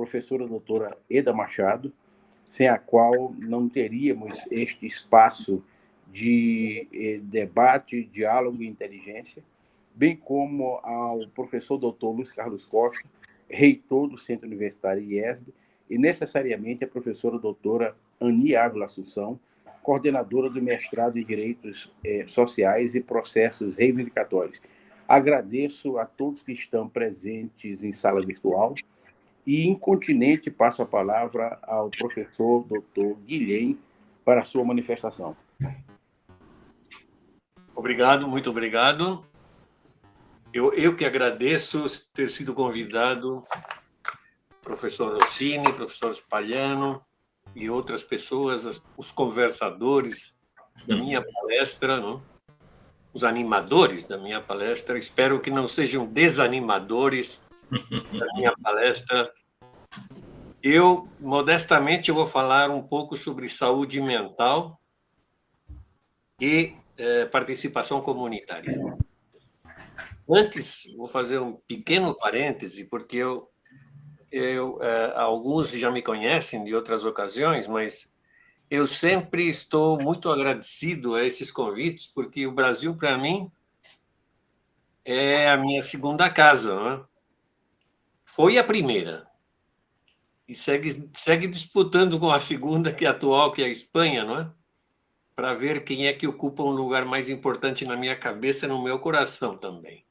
professora doutora Eda Machado, sem a qual não teríamos este espaço de debate, diálogo e inteligência, bem como ao professor doutor Luiz Carlos Costa, reitor do Centro Universitário IESB, e necessariamente a professora doutora Ani Ávila Assunção, coordenadora do mestrado em Direitos Sociais e Processos Reivindicatórios. Agradeço a todos que estão presentes em sala virtual e, incontinente, passo a palavra ao professor doutor Guilhem para a sua manifestação. Obrigado, muito obrigado. Eu que agradeço ter sido convidado, professor Rossini, professor Spaliano e outras pessoas, os conversadores da minha palestra, não? Os animadores da minha palestra. Espero que não sejam desanimadores da minha palestra. Eu, modestamente, vou falar um pouco sobre saúde mental e participação comunitária. Antes, vou fazer um pequeno parêntese, porque alguns já me conhecem de outras ocasiões, mas eu sempre estou muito agradecido a esses convites, porque o Brasil, para mim, é a minha segunda casa, não é? Foi a primeira. E segue disputando com a segunda, que é atual, que é a Espanha, não é? Para ver quem é que ocupa um lugar mais importante na minha cabeça e no meu coração também.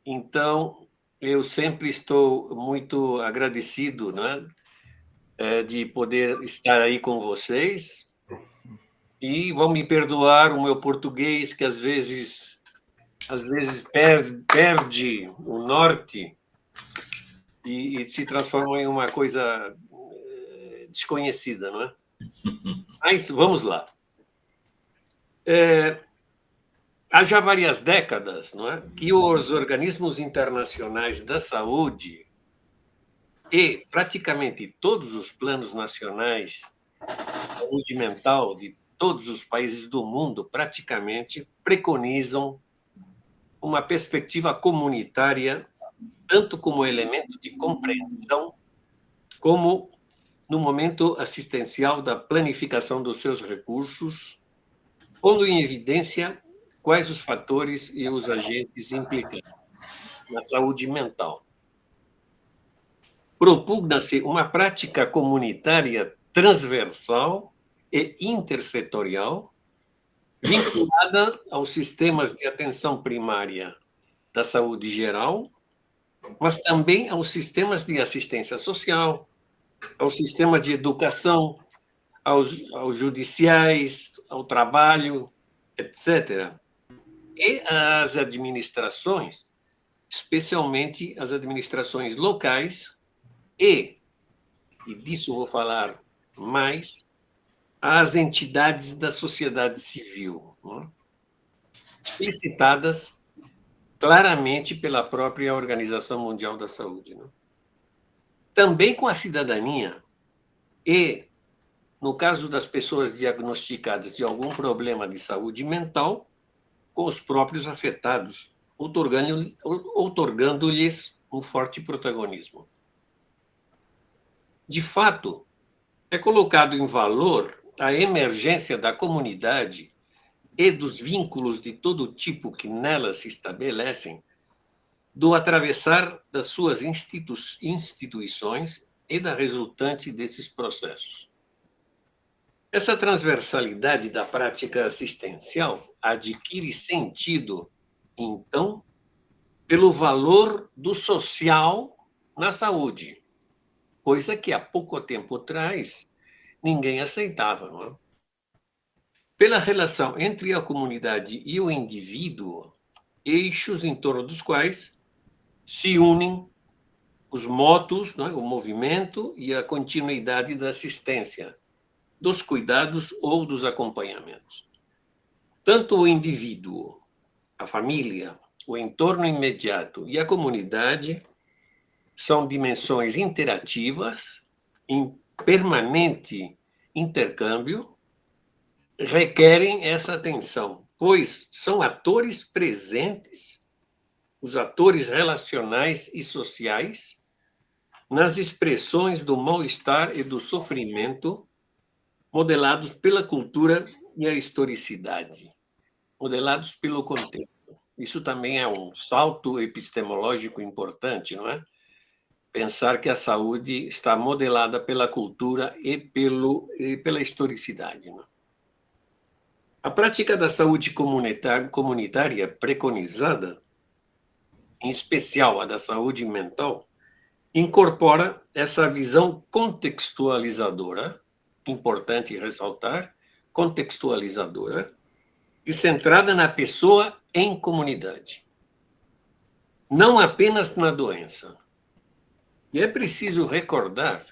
Então, eu sempre estou muito agradecido, né, de poder estar aí com vocês. E vão me perdoar o meu português, que às vezes perde o norte e se transforma em uma coisa desconhecida, não é? Mas vamos lá. Há já várias décadas, não é, que os organismos internacionais da saúde e praticamente todos os planos nacionais de saúde mental de todos os países do mundo praticamente preconizam uma perspectiva comunitária, tanto como elemento de compreensão, como no momento assistencial da planificação dos seus recursos, pondo em evidência quais os fatores e os agentes implicados na saúde mental. Propugna-se uma prática comunitária transversal e intersetorial, vinculada aos sistemas de atenção primária da saúde geral, mas também aos sistemas de assistência social, ao sistema de educação, aos judiciais, ao trabalho, etc. E as administrações, especialmente as administrações locais, e disso vou falar mais, as entidades da sociedade civil, não? Explicitadas claramente pela própria Organização Mundial da Saúde, não? Também com a cidadania e, no caso das pessoas diagnosticadas de algum problema de saúde mental, com os próprios afetados, outorgando-lhes um forte protagonismo. De fato, é colocado em valor a emergência da comunidade e dos vínculos de todo tipo que nela se estabelecem, do atravessar das suas instituições e da resultante desses processos. Essa transversalidade da prática assistencial adquire sentido, então, pelo valor do social na saúde, coisa que há pouco tempo atrás ninguém aceitava, não é? Pela relação entre a comunidade e o indivíduo, eixos em torno dos quais se unem os motos, não é? O movimento e a continuidade da assistência, dos cuidados ou dos acompanhamentos. Tanto o indivíduo, a família, o entorno imediato e a comunidade são dimensões interativas, em permanente intercâmbio, requerem essa atenção, pois são atores presentes, os atores relacionais e sociais, nas expressões do mal-estar e do sofrimento modelados pela cultura e a historicidade, modelados pelo contexto. Isso também é um salto epistemológico importante, não é? Pensar que a saúde está modelada pela cultura e pela historicidade. Não é? A prática da saúde comunitária preconizada, em especial a da saúde mental, incorpora essa visão contextualizadora, importante ressaltar, contextualizadora, e centrada na pessoa em comunidade, não apenas na doença. E é preciso recordar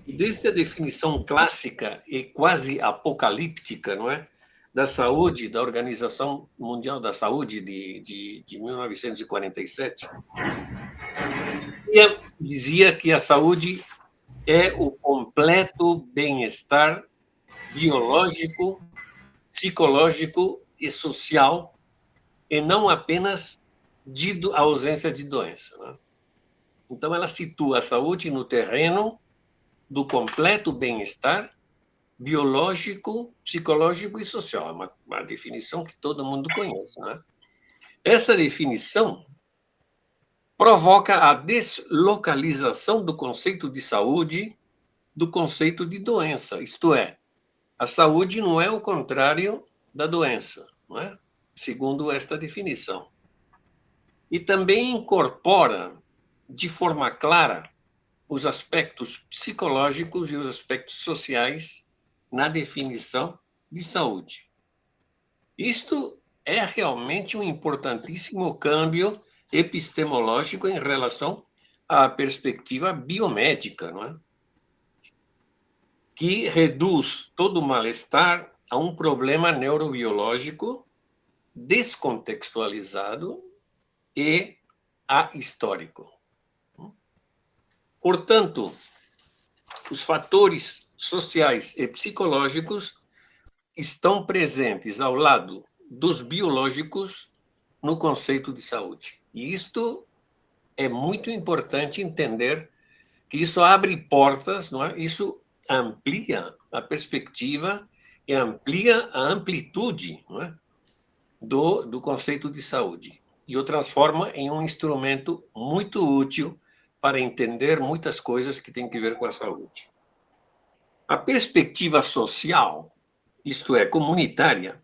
que, desde a definição clássica e quase apocalíptica, não é, da saúde, da Organização Mundial da Saúde de 1947, dizia que a saúde é o completo bem-estar biológico, psicológico e social, e não apenas a ausência de doença. Né? Então, ela situa a saúde no terreno do completo bem-estar biológico, psicológico e social. É uma definição que todo mundo conhece. Né? Essa definição provoca a deslocalização do conceito de saúde do conceito de doença, isto é, a saúde não é o contrário da doença, não é? Segundo esta definição. E também incorpora, de forma clara, os aspectos psicológicos e os aspectos sociais na definição de saúde. Isto é realmente um importantíssimo câmbio epistemológico em relação à perspectiva biomédica, não é? Que reduz todo o mal-estar a um problema neurobiológico descontextualizado e ahistórico. Portanto, os fatores sociais e psicológicos estão presentes ao lado dos biológicos no conceito de saúde. E isto é muito importante entender que isso abre portas, não é? Isso amplia a perspectiva e amplia a amplitude, não é? do conceito de saúde e o transforma em um instrumento muito útil para entender muitas coisas que têm a ver com a saúde. A perspectiva social, isto é, comunitária,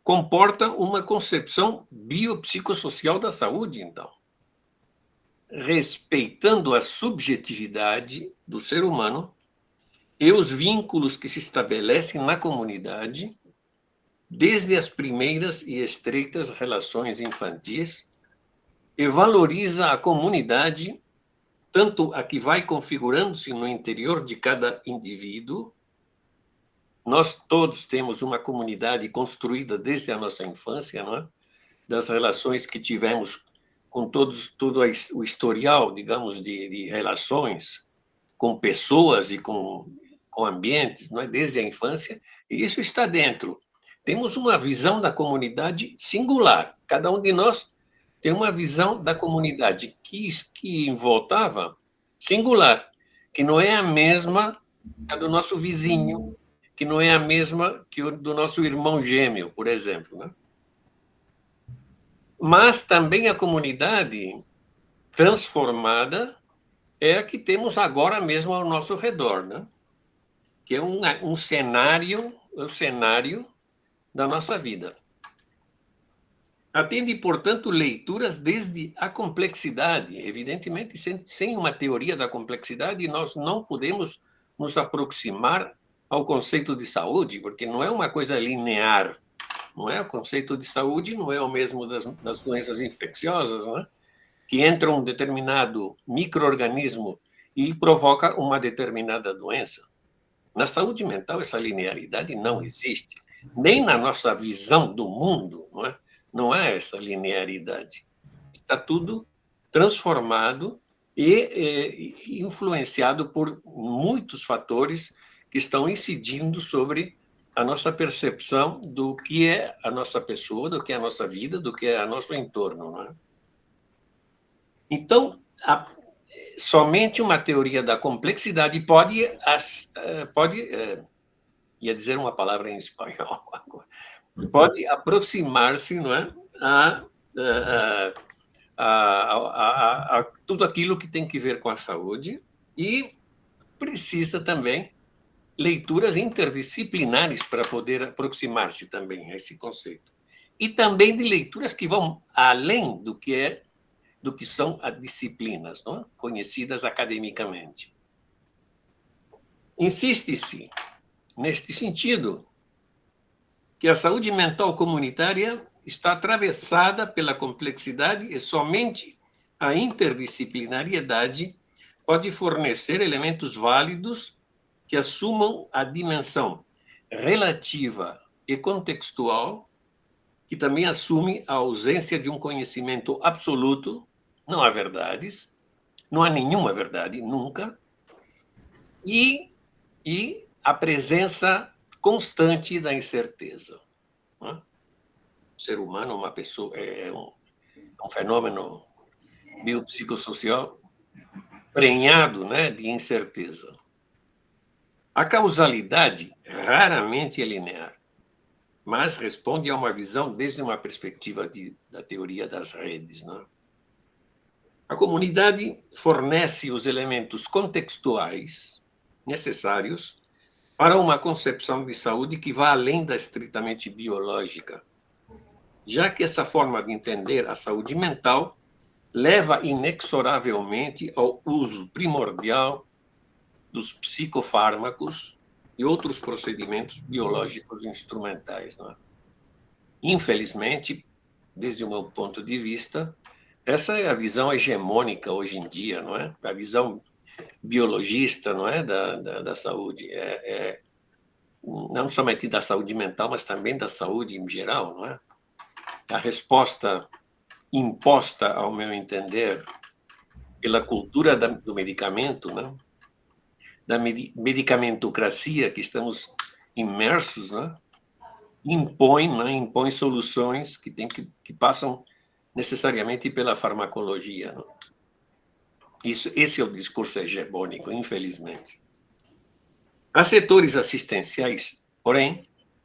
comporta uma concepção biopsicossocial da saúde, então, respeitando a subjetividade do ser humano e os vínculos que se estabelecem na comunidade, desde as primeiras e estreitas relações infantis, e valoriza a comunidade, tanto a que vai configurando-se no interior de cada indivíduo. Nós todos temos uma comunidade construída desde a nossa infância, não é? Das relações que tivemos com todo o historial, digamos, de relações com pessoas e com ambientes, não é? Desde a infância, e isso está dentro. Temos uma visão da comunidade singular. Cada um de nós tem uma visão da comunidade que envoltava singular, que não é a mesma que a do nosso vizinho, que não é a mesma que o do nosso irmão gêmeo, por exemplo. Né? Mas também a comunidade transformada é a que temos agora mesmo ao nosso redor, né? Que é um cenário, o cenário da nossa vida. Atende, portanto, leituras desde a complexidade. Evidentemente, sem uma teoria da complexidade, nós não podemos nos aproximar ao conceito de saúde, porque não é uma coisa linear. Não é? O conceito de saúde não é o mesmo das doenças infecciosas, né? Que entra um determinado micro-organismo e provoca uma determinada doença. Na saúde mental, essa linearidade não existe. Nem na nossa visão do mundo, não é? Não há essa linearidade. Está tudo transformado e influenciado por muitos fatores que estão incidindo sobre a nossa percepção do que é a nossa pessoa, do que é a nossa vida, do que é o nosso entorno. Não é? Então, somente uma teoria da complexidade pode ia dizer uma palavra em espanhol agora, pode aproximar-se, não é, a tudo aquilo que tem que ver com a saúde, e precisa também leituras interdisciplinares para poder aproximar-se também a esse conceito. E também de leituras que vão além do que são as disciplinas, não é? Conhecidas academicamente. Insiste-se, neste sentido, que a saúde mental comunitária está atravessada pela complexidade e somente a interdisciplinariedade pode fornecer elementos válidos que assumam a dimensão relativa e contextual, que também assume a ausência de um conhecimento absoluto, não há verdades, não há nenhuma verdade, nunca, e a presença constante da incerteza. Não é? O ser humano, uma pessoa, é um fenômeno biopsicossocial prenhado, né, de incerteza. A causalidade raramente é linear, mas responde a uma visão desde uma perspectiva da teoria das redes. Né? A comunidade fornece os elementos contextuais necessários para uma concepção de saúde que vá além da estritamente biológica, já que essa forma de entender a saúde mental leva inexoravelmente ao uso primordial dos psicofármacos e outros procedimentos biológicos instrumentais. Não é? Infelizmente, desde o meu ponto de vista, essa é a visão hegemônica hoje em dia, não é? A visão biologista, não é, da saúde, não somente da saúde mental, mas também da saúde em geral, não é? A resposta imposta, ao meu entender, pela cultura do medicamento, né? Da medicamentocracia que estamos imersos, né? Impõe soluções que passam necessariamente pela farmacologia. Né? Esse é o discurso hegemônico, infelizmente. Há setores assistenciais, porém,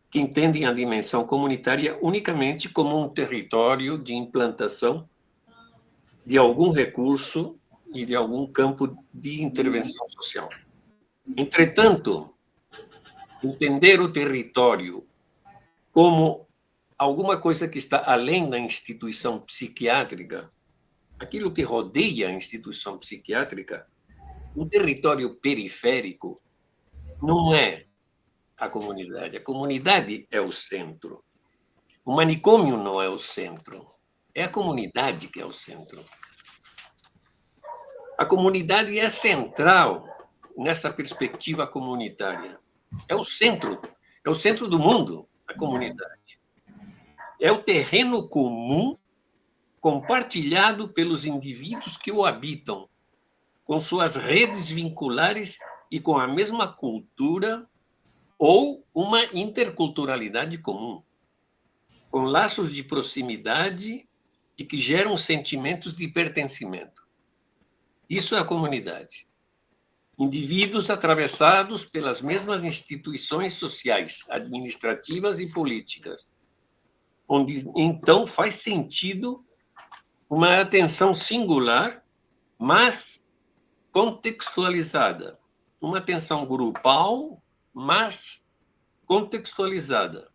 que entendem a dimensão comunitária unicamente como um território de implantação de algum recurso e de algum campo de intervenção social. Entretanto, entender o território como alguma coisa que está além da instituição psiquiátrica, aquilo que rodeia a instituição psiquiátrica, um território periférico, não é a comunidade é o centro. O manicômio não é o centro, é a comunidade que é o centro. A comunidade é central nessa perspectiva comunitária. É o centro do mundo, a comunidade. É o terreno comum compartilhado pelos indivíduos que o habitam, com suas redes vinculares e com a mesma cultura ou uma interculturalidade comum, com laços de proximidade e que geram sentimentos de pertencimento. Isso é a comunidade. Indivíduos atravessados pelas mesmas instituições sociais, administrativas e políticas, onde então faz sentido uma atenção singular, mas contextualizada. Uma atenção grupal, mas contextualizada.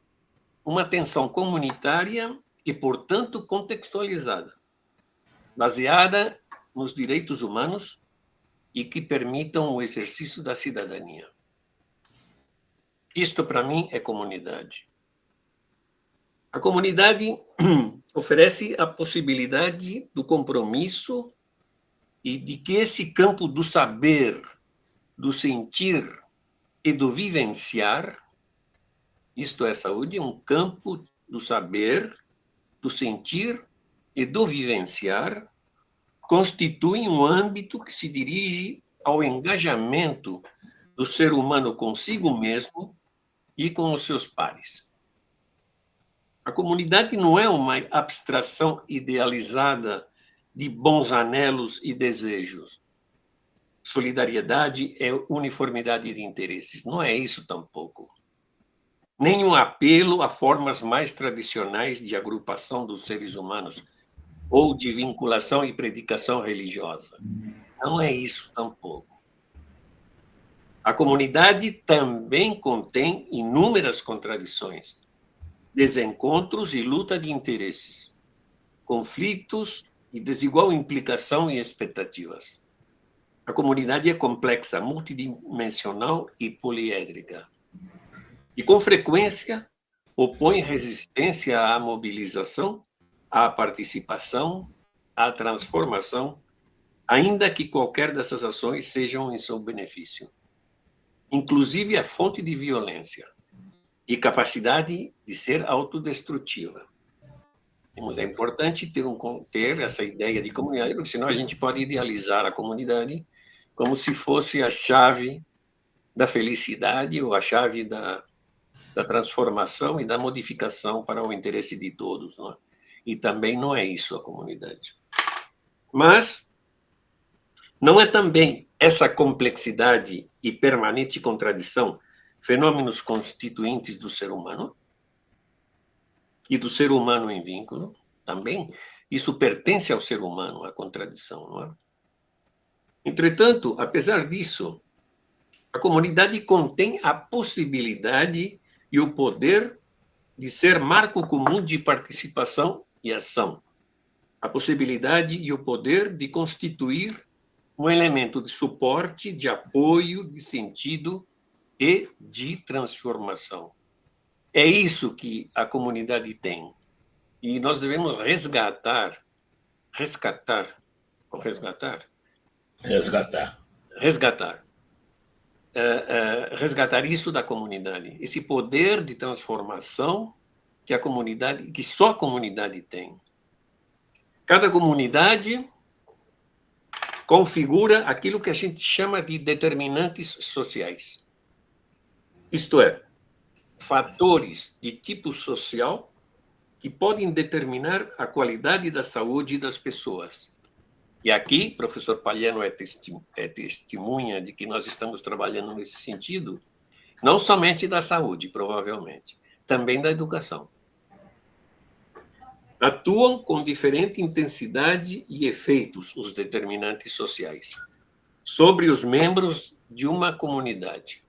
Uma atenção comunitária e, portanto, contextualizada, baseada nos direitos humanos e que permitam o exercício da cidadania. Isto, para mim, é comunidade. A comunidade oferece a possibilidade do compromisso e de que esse campo do saber, do sentir e do vivenciar, isto é saúde, é um campo do saber, do sentir e do vivenciar, constitui um âmbito que se dirige ao engajamento do ser humano consigo mesmo e com os seus pares. A comunidade não é uma abstração idealizada de bons anelos e desejos. solidariedade é uniformidade de interesses. Não é isso tampouco. Nem um apelo a formas mais tradicionais de agrupação dos seres humanos ou de vinculação e predicação religiosa. Não é isso tampouco. A comunidade também contém inúmeras contradições, desencontros e luta de interesses, conflitos e desigual implicação e expectativas. A comunidade é complexa, multidimensional e poliédrica. E, com frequência, opõe resistência à mobilização, à participação, à transformação, ainda que qualquer dessas ações sejam em seu benefício. Inclusive a fonte de violência e capacidade de ser autodestrutiva. É importante ter essa ideia de comunidade, porque senão a gente pode idealizar a comunidade como se fosse a chave da felicidade ou a chave da transformação e da modificação para o interesse de todos. Não é? E também não é isso a comunidade. Mas não é também essa complexidade e permanente contradição fenômenos constituintes do ser humano? E do ser humano em vínculo também? Isso pertence ao ser humano, a contradição, não é? Entretanto, apesar disso, a comunidade contém a possibilidade e o poder de ser marco comum de participação e ação. A possibilidade e o poder de constituir um elemento de suporte, de apoio, de sentido e de transformação. É isso que a comunidade tem. E nós devemos resgatar isso da comunidade, esse poder de transformação que só a comunidade tem. Cada comunidade configura aquilo que a gente chama de determinantes sociais. Isto é, fatores de tipo social que podem determinar a qualidade da saúde das pessoas. E aqui, professor Palhano é testemunha de que nós estamos trabalhando nesse sentido, não somente da saúde, provavelmente, também da educação. Atuam com diferente intensidade e efeitos os determinantes sociais sobre os membros de uma comunidade.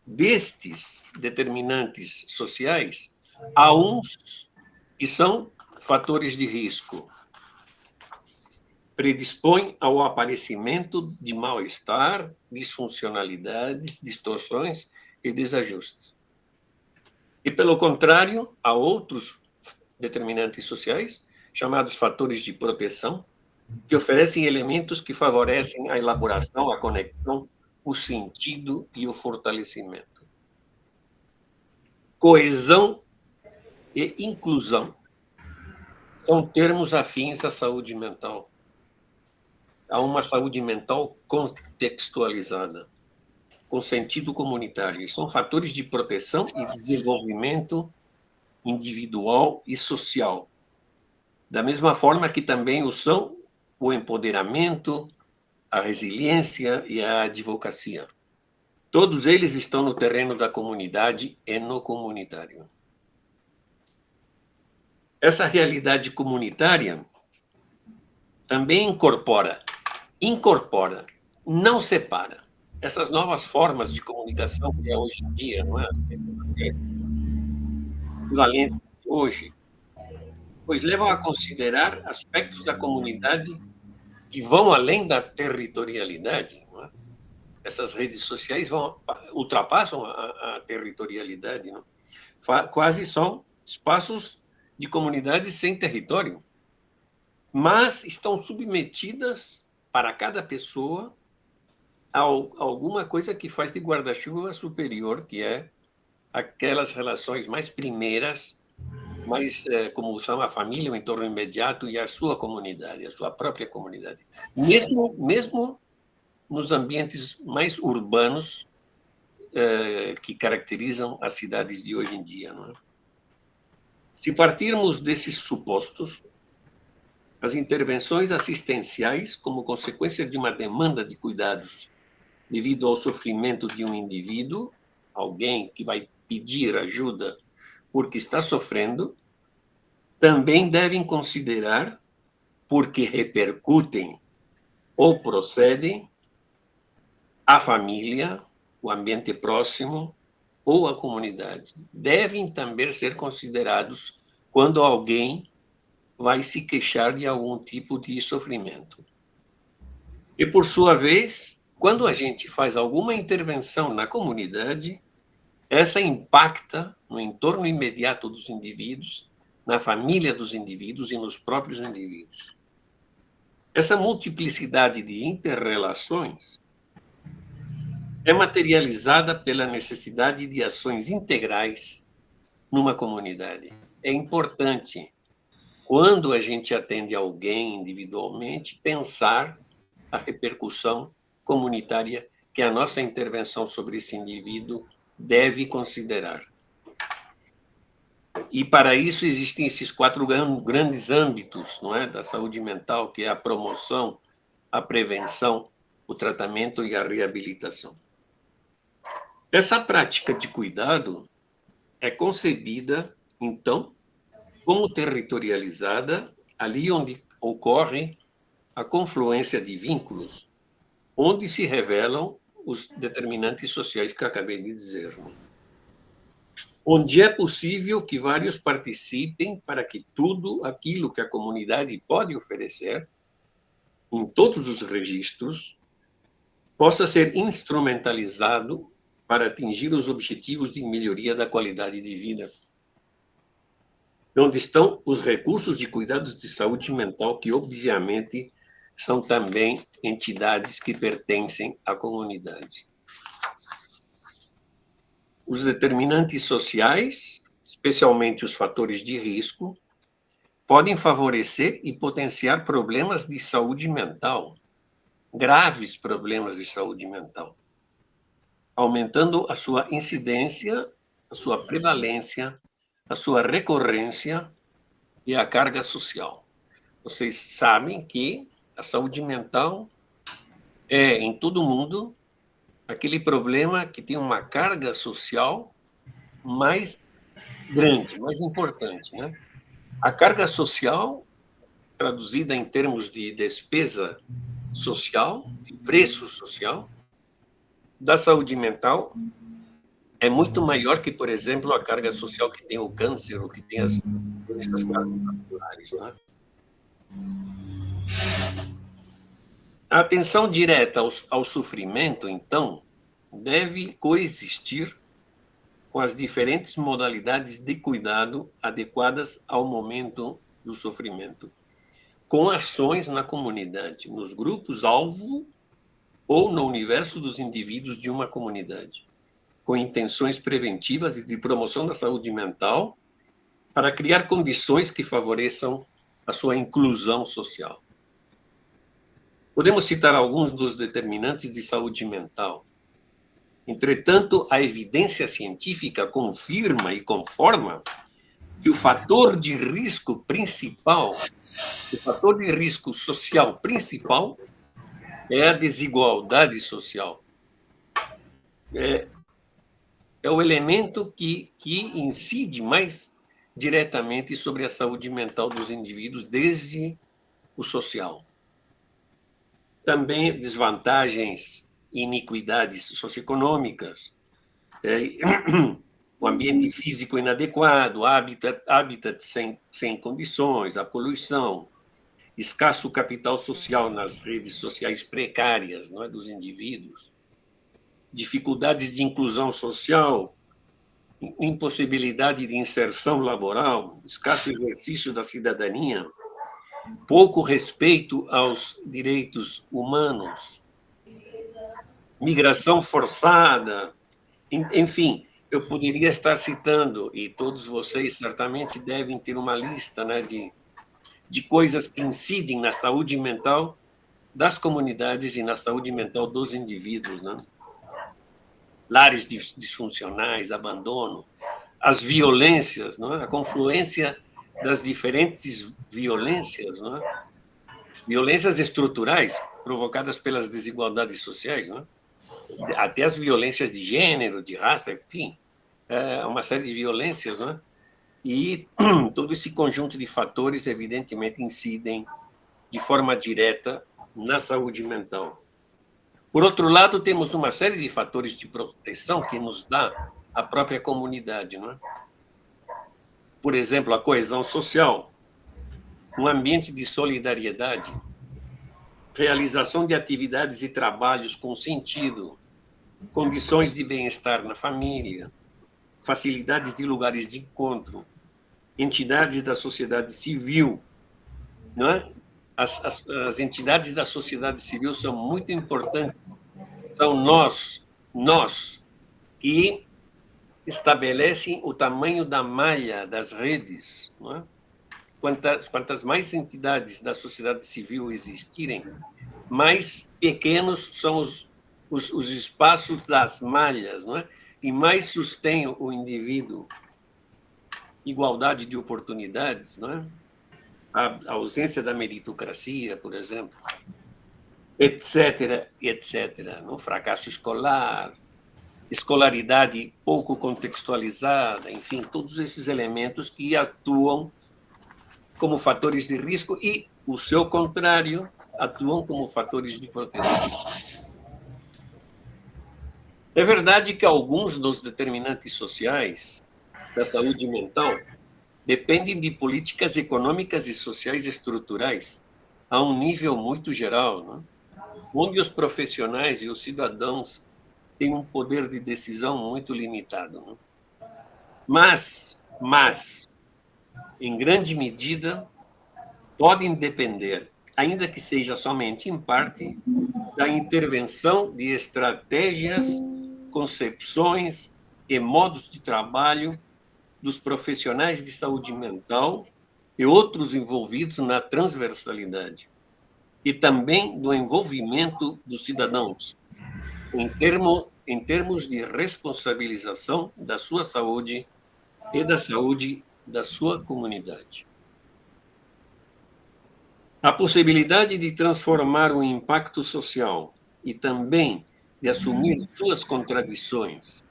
Destes determinantes sociais, há uns que são fatores de risco, predispõem ao aparecimento de mal-estar, disfuncionalidades, distorções e desajustes. E, pelo contrário, há outros determinantes sociais, chamados fatores de proteção, que oferecem elementos que favorecem a elaboração, a conexão, o sentido e o fortalecimento. Coesão e inclusão são termos afins à saúde mental, a uma saúde mental contextualizada, com sentido comunitário. E são fatores de proteção e desenvolvimento individual e social. Da mesma forma que também o são o empoderamento, a resiliência e a advocacia. Todos eles estão no terreno da comunidade e no comunitário. Essa realidade comunitária também incorpora, não separa. Essas novas formas de comunicação que é hoje em dia, não é? Equivalentes hoje, pois levam a considerar aspectos da comunidade que vão além da territorialidade. Não é? Essas redes sociais ultrapassam a territorialidade. Não? Quase são espaços de comunidades sem território, mas estão submetidas para cada pessoa a alguma coisa que faz de guarda-chuva superior, que é aquelas relações mais primeiras, mais, como são a família, o entorno imediato e a sua comunidade, a sua própria comunidade. Mesmo nos ambientes mais urbanos que caracterizam as cidades de hoje em dia. Não é? Se partirmos desses supostos, as intervenções assistenciais como consequência de uma demanda de cuidados devido ao sofrimento de um indivíduo, alguém que vai pedir ajuda porque está sofrendo, também devem considerar, porque repercutem ou procedem, a família, o ambiente próximo ou a comunidade. Devem também ser considerados quando alguém vai se queixar de algum tipo de sofrimento. E, por sua vez, quando a gente faz alguma intervenção na comunidade, essa impacta no entorno imediato dos indivíduos, na família dos indivíduos e nos próprios indivíduos. Essa multiplicidade de interrelações é materializada pela necessidade de ações integrais numa comunidade. É importante, quando a gente atende alguém individualmente, pensar a repercussão comunitária que a nossa intervenção sobre esse indivíduo deve considerar. E, para isso, existem esses 4 grandes âmbitos, não é, da saúde mental, que é a promoção, a prevenção, o tratamento e a reabilitação. Essa prática de cuidado é concebida, então, como territorializada ali onde ocorre a confluência de vínculos, onde se revelam os determinantes sociais que acabei de dizer. Onde é possível que vários participem para que tudo aquilo que a comunidade pode oferecer, em todos os registros, possa ser instrumentalizado para atingir os objetivos de melhoria da qualidade de vida. Onde estão os recursos de cuidados de saúde mental, que, obviamente, são também entidades que pertencem à comunidade. Os determinantes sociais, especialmente os fatores de risco, podem favorecer e potenciar problemas de saúde mental, graves problemas de saúde mental, aumentando a sua incidência, a sua prevalência, a sua recorrência e a carga social. Vocês sabem que a saúde mental é, em todo o mundo, aquele problema que tem uma carga social mais grande, mais importante, né? A carga social, traduzida em termos de despesa social, de preço social, da saúde mental, é muito maior que, por exemplo, a carga social que tem o câncer ou que tem as doenças cardiovasculares, né? A atenção direta ao sofrimento, então, deve coexistir com as diferentes modalidades de cuidado adequadas ao momento do sofrimento, com ações na comunidade, nos grupos-alvo ou no universo dos indivíduos de uma comunidade, com intenções preventivas e de promoção da saúde mental para criar condições que favoreçam a sua inclusão social. Podemos citar alguns dos determinantes de saúde mental. Entretanto, a evidência científica confirma e conforma que o fator de risco principal, o fator de risco social principal, é a desigualdade social. É o elemento que incide mais diretamente sobre a saúde mental dos indivíduos, desde o social. Também desvantagens, iniquidades socioeconômicas, o ambiente físico inadequado, hábitat sem condições, a poluição, escasso capital social nas redes sociais precárias, não é, dos indivíduos, dificuldades de inclusão social, impossibilidade de inserção laboral, escasso exercício da cidadania, pouco respeito aos direitos humanos, migração forçada, enfim, eu poderia estar citando, e todos vocês certamente devem ter uma lista, né, de coisas que incidem na saúde mental das comunidades e na saúde mental dos indivíduos, né? Lares disfuncionais, abandono, as violências, não é? A confluência das diferentes violências, não é? Violências estruturais provocadas pelas desigualdades sociais, não é? Até as violências de gênero, de raça, enfim, uma série de violências, não é? E todo esse conjunto de fatores, evidentemente, incidem de forma direta na saúde mental. Por outro lado, temos uma série de fatores de proteção que nos dá a própria comunidade, não é? Por exemplo, a coesão social, um ambiente de solidariedade, realização de atividades e trabalhos com sentido, condições de bem-estar na família, facilidades de lugares de encontro, entidades da sociedade civil, não é? As entidades da sociedade civil são muito importantes, são nós que estabelecem o tamanho da malha das redes, não é? Quantas mais entidades da sociedade civil existirem, mais pequenos são os espaços das malhas, não é? E mais sustém o indivíduo. Igualdade de oportunidades, não é? A ausência da meritocracia, por exemplo, etc., etc. No fracasso escolar, escolaridade pouco contextualizada, enfim, todos esses elementos que atuam como fatores de risco e, o seu contrário, atuam como fatores de proteção. É verdade que alguns dos determinantes sociais da saúde mental dependem de políticas econômicas e sociais estruturais a um nível muito geral, né? Onde os profissionais e os cidadãos têm um poder de decisão muito limitado. Né? Mas, em grande medida, podem depender, ainda que seja somente em parte, da intervenção de estratégias, concepções e modos de trabalho dos profissionais de saúde mental e outros envolvidos na transversalidade, e também do envolvimento dos cidadãos, em termos de responsabilização da sua saúde e da saúde da sua comunidade. A possibilidade de transformar o impacto social e também de assumir suas contradições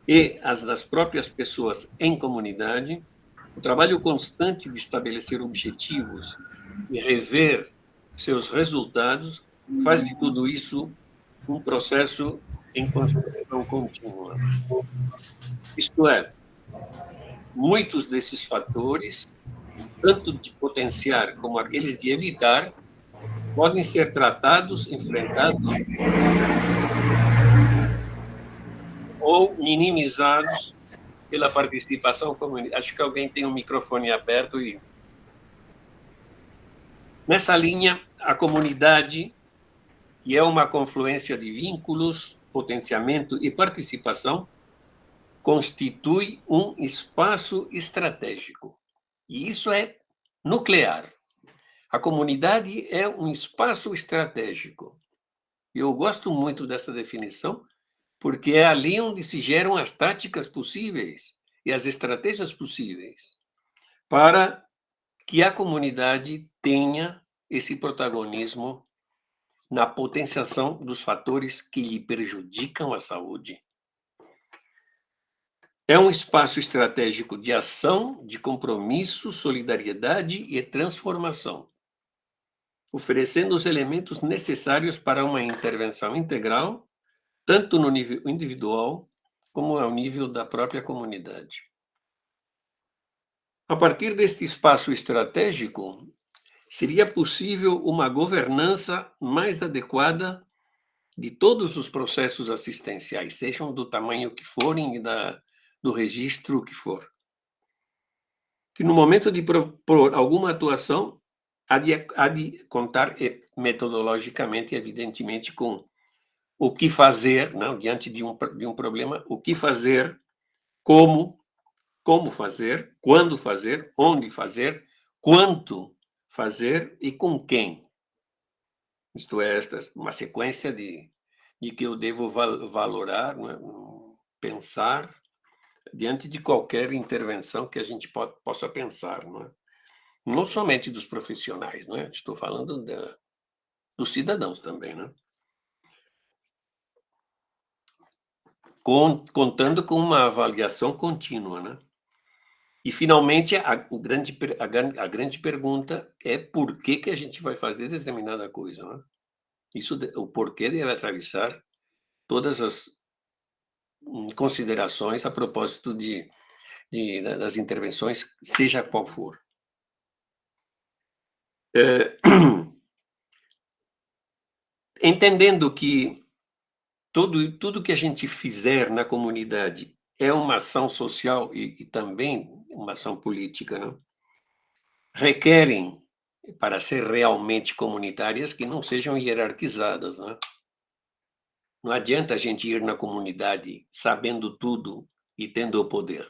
e as das próprias pessoas em comunidade, o trabalho constante de estabelecer objetivos e rever seus resultados faz de tudo isso um processo em construção contínua. Isto é, muitos desses fatores, tanto de potenciar como aqueles de evitar, podem ser tratados, enfrentados ou minimizados pela participação comunitária. Acho que alguém tem um microfone aberto e nessa linha a comunidade, que é uma confluência de vínculos, potenciamento e participação, constitui um espaço estratégico. E isso é nuclear. A comunidade é um espaço estratégico. Eu gosto muito dessa definição, porque é ali onde se geram as táticas possíveis e as estratégias possíveis para que a comunidade tenha esse protagonismo na potenciação dos fatores que lhe prejudicam a saúde. É um espaço estratégico de ação, de compromisso, solidariedade e transformação, oferecendo os elementos necessários para uma intervenção integral, tanto no nível individual como ao nível da própria comunidade. A partir deste espaço estratégico, seria possível uma governança mais adequada de todos os processos assistenciais, sejam do tamanho que forem e do registro que for. Que no momento de propor alguma atuação, há de contar metodologicamente, evidentemente, com o que fazer, não, diante de um problema, o que fazer, como fazer, quando fazer, onde fazer, quanto fazer e com quem. Isto é, uma sequência de que eu devo valorar, né, pensar, diante de qualquer intervenção que a gente possa pensar. Não é? não somente dos profissionais, não é? Estou falando dos cidadãos também, né? Contando com uma avaliação contínua, né? E, finalmente, a grande pergunta é por que a gente vai fazer determinada coisa, né? O porquê deve atravessar todas as considerações a propósito das intervenções, seja qual for. Entendendo que tudo que a gente fizer na comunidade é uma ação social e também uma ação política, né? Requerem, para ser realmente comunitárias, que não sejam hierarquizadas, né? Não adianta a gente ir na comunidade sabendo tudo e tendo o poder.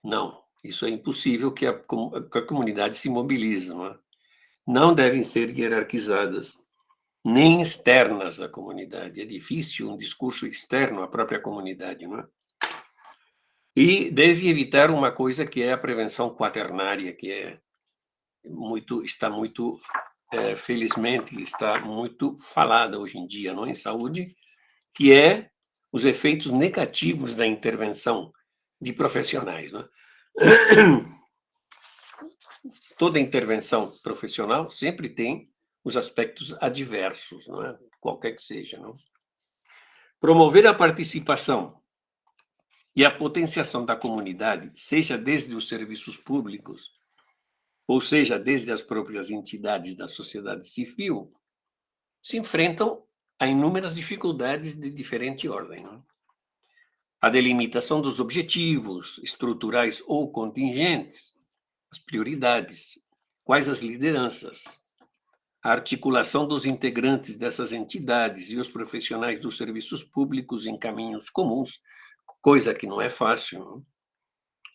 Não, isso é impossível que a comunidade se mobilize, não é? Não devem ser hierarquizadas, nem externas à comunidade. É difícil um discurso externo à própria comunidade, não é? E deve evitar uma coisa que é a prevenção quaternária, que está muito, felizmente, está muito falada hoje em dia, não, em saúde, que é os efeitos negativos da intervenção de profissionais, não é? Toda intervenção profissional sempre tem os aspectos adversos, não é? Qualquer que seja, não? Promover a participação e a potenciação da comunidade, seja desde os serviços públicos, ou seja, desde as próprias entidades da sociedade civil, se enfrentam a inúmeras dificuldades de diferente ordem, não? A delimitação dos objetivos estruturais ou contingentes, as prioridades, quais as lideranças, a articulação dos integrantes dessas entidades e os profissionais dos serviços públicos em caminhos comuns, coisa que não é fácil, não?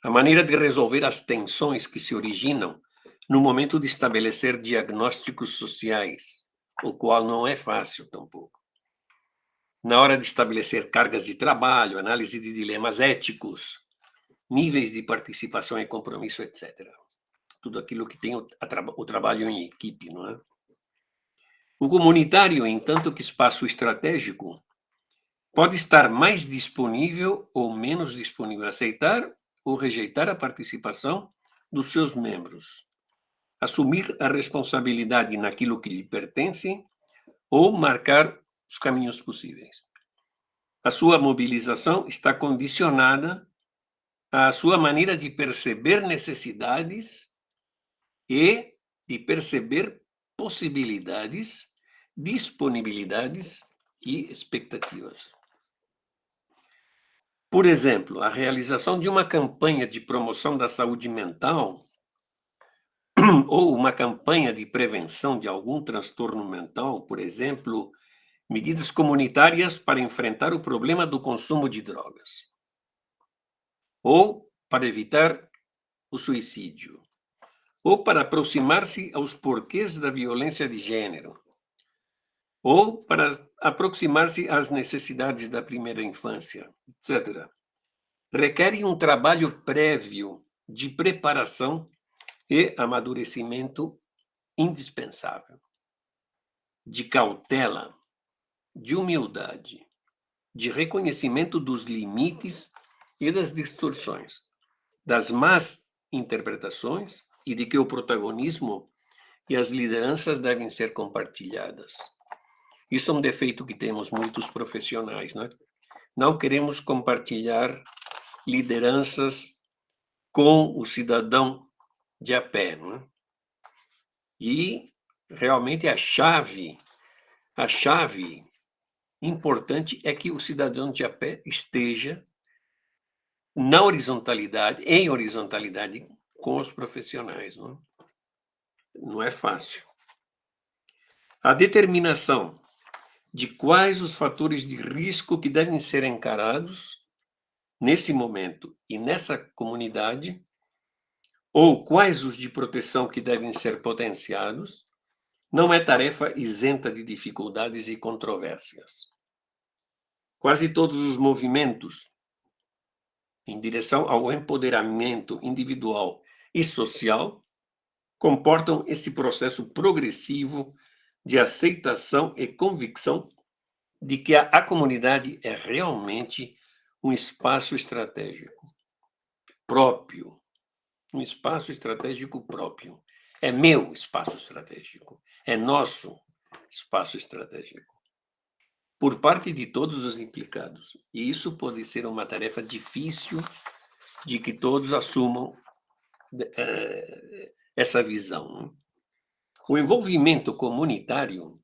A maneira de resolver as tensões que se originam no momento de estabelecer diagnósticos sociais, o qual não é fácil tampouco. Na hora de estabelecer cargas de trabalho, análise de dilemas éticos, níveis de participação e compromisso, etc. Tudo aquilo que tem o trabalho em equipe, não é? O comunitário, em tanto que espaço estratégico, pode estar mais disponível ou menos disponível a aceitar ou rejeitar a participação dos seus membros, assumir a responsabilidade naquilo que lhe pertence ou marcar os caminhos possíveis. A sua mobilização está condicionada à sua maneira de perceber necessidades e de perceber possibilidades, disponibilidades e expectativas. Por exemplo, a realização de uma campanha de promoção da saúde mental ou uma campanha de prevenção de algum transtorno mental, por exemplo, medidas comunitárias para enfrentar o problema do consumo de drogas, ou para evitar o suicídio, ou para aproximar-se aos porquês da violência de gênero, ou para aproximar-se às necessidades da primeira infância, etc. Requerem um trabalho prévio de preparação e amadurecimento indispensável, de cautela, de humildade, de reconhecimento dos limites e das distorções, das más interpretações e de que o protagonismo e as lideranças devem ser compartilhadas. Isso é um defeito que temos muitos profissionais, não é? Não queremos compartilhar lideranças com o cidadão de a pé, não é? E realmente a chave importante é que o cidadão de a pé esteja em horizontalidade com os profissionais, não é? Não é fácil. A determinação de quais os fatores de risco que devem ser encarados nesse momento e nessa comunidade, ou quais os de proteção que devem ser potenciados, não é tarefa isenta de dificuldades e controvérsias. Quase todos os movimentos em direção ao empoderamento individual e social comportam esse processo progressivo de aceitação e convicção de que a comunidade é realmente um espaço estratégico próprio, um espaço estratégico próprio. É meu espaço estratégico, é nosso espaço estratégico, por parte de todos os implicados. E isso pode ser uma tarefa difícil de que todos assumam essa visão. O envolvimento comunitário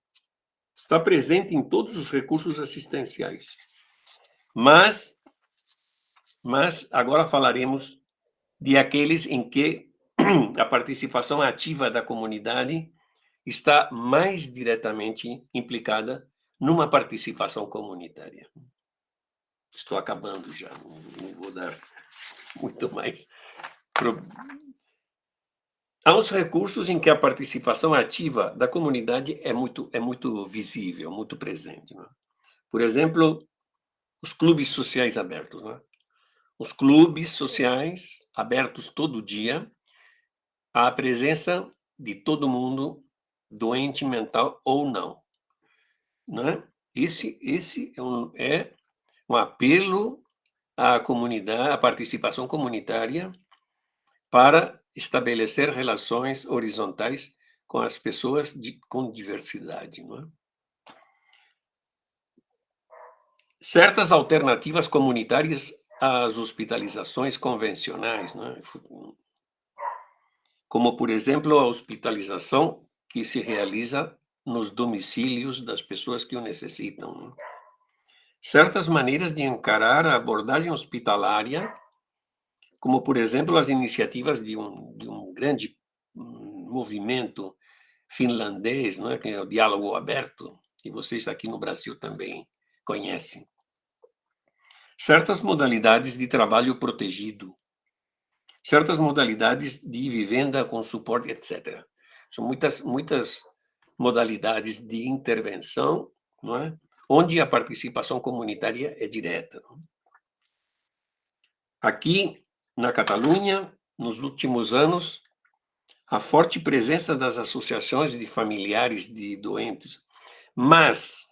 está presente em todos os recursos assistenciais, mas agora falaremos de aqueles em que a participação ativa da comunidade está mais diretamente implicada numa participação comunitária. Estou acabando já, não vou dar muito mais. Há uns recursos em que a participação ativa da comunidade é muito visível, muito presente. Né? Por exemplo, os clubes sociais abertos. Né? Os clubes sociais abertos todo dia, à presença de todo mundo, doente mental ou não. Né? Esse é um apelo à comunidade, à participação comunitária, para estabelecer relações horizontais com as pessoas com diversidade. Não é? Certas alternativas comunitárias às hospitalizações convencionais, não é? Como, por exemplo, a hospitalização que se realiza nos domicílios das pessoas que o necessitam. Não é? Certas maneiras de encarar a abordagem hospitalária, como, por exemplo, as iniciativas de um grande movimento finlandês, não é? Que é o diálogo aberto, que vocês aqui no Brasil também conhecem. Certas modalidades de trabalho protegido, certas modalidades de vivenda com suporte, etc. São muitas modalidades de intervenção, não é? Onde a participação comunitária é direta. Aqui, na Catalunha, nos últimos anos, a forte presença das associações de familiares de doentes, mas,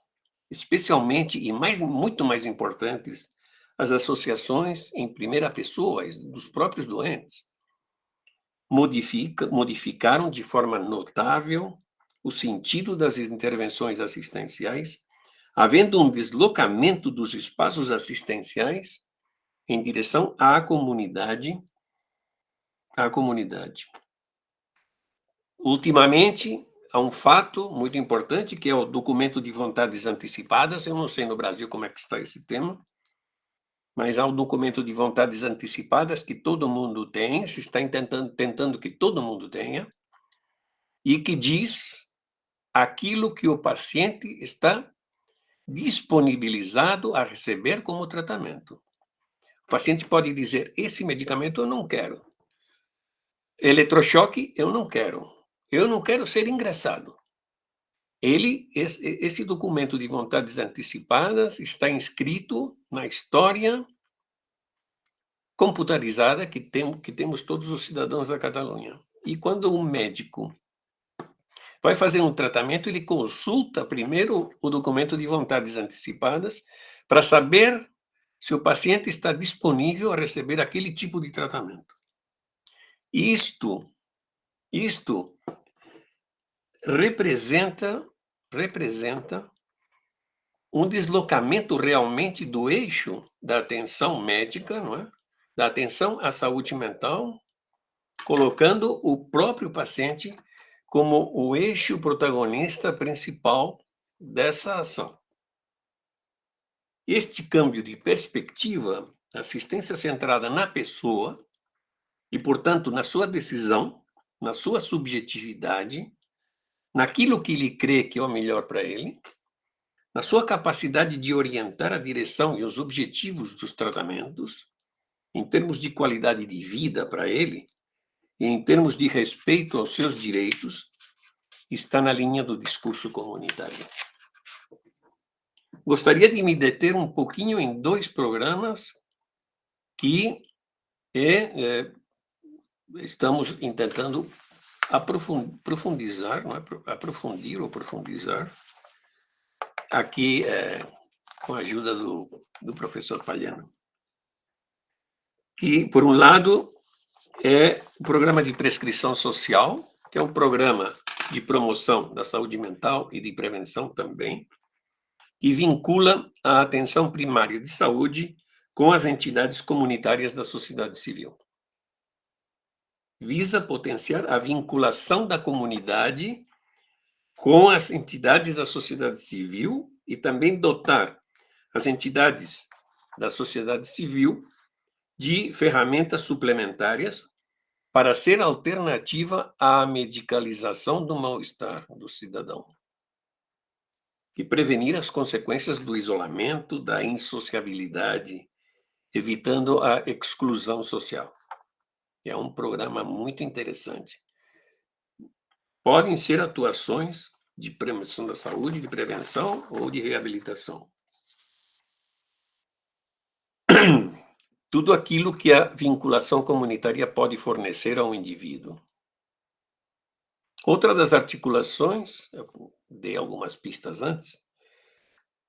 especialmente e muito mais importantes, as associações em primeira pessoa dos próprios doentes, modificaram de forma notável o sentido das intervenções assistenciais, havendo um deslocamento dos espaços assistenciais em direção à comunidade. Ultimamente, há um fato muito importante, que é o documento de vontades antecipadas. Eu não sei no Brasil como é que está esse tema, mas há um documento de vontades antecipadas que todo mundo tem, se está tentando que todo mundo tenha, e que diz aquilo que o paciente está disponibilizado a receber como tratamento. O paciente pode dizer: esse medicamento eu não quero, eletrochoque eu não quero ser ingressado. Esse documento de vontades antecipadas está inscrito na história computarizada que temos todos os cidadãos da Catalunha. E quando um médico vai fazer um tratamento, ele consulta primeiro o documento de vontades antecipadas para saber se o paciente está disponível a receber aquele tipo de tratamento. Isto representa um deslocamento realmente do eixo da atenção médica, não é? Da atenção à saúde mental, colocando o próprio paciente como o eixo protagonista principal dessa ação. Este câmbio de perspectiva, assistência centrada na pessoa e, portanto, na sua decisão, na sua subjetividade, naquilo que ele crê que é o melhor para ele, na sua capacidade de orientar a direção e os objetivos dos tratamentos, em termos de qualidade de vida para ele, e em termos de respeito aos seus direitos, está na linha do discurso comunitário. Gostaria de me deter um pouquinho em dois programas que estamos intentando aprofundizar, não é? Aprofundir ou profundizar, aqui com a ajuda do professor Palhano. Que, por um lado, é o programa de prescrição social, que é um programa de promoção da saúde mental e de prevenção também, que vincula a atenção primária de saúde com as entidades comunitárias da sociedade civil. Visa potenciar a vinculação da comunidade com as entidades da sociedade civil e também dotar as entidades da sociedade civil de ferramentas suplementares para ser alternativa à medicalização do mal-estar do cidadão e prevenir as consequências do isolamento, da insociabilidade, evitando a exclusão social. É um programa muito interessante. Podem ser atuações de promoção da saúde, de prevenção ou de reabilitação. Tudo aquilo que a vinculação comunitária pode fornecer ao indivíduo. Outra das articulações, eu dei algumas pistas antes,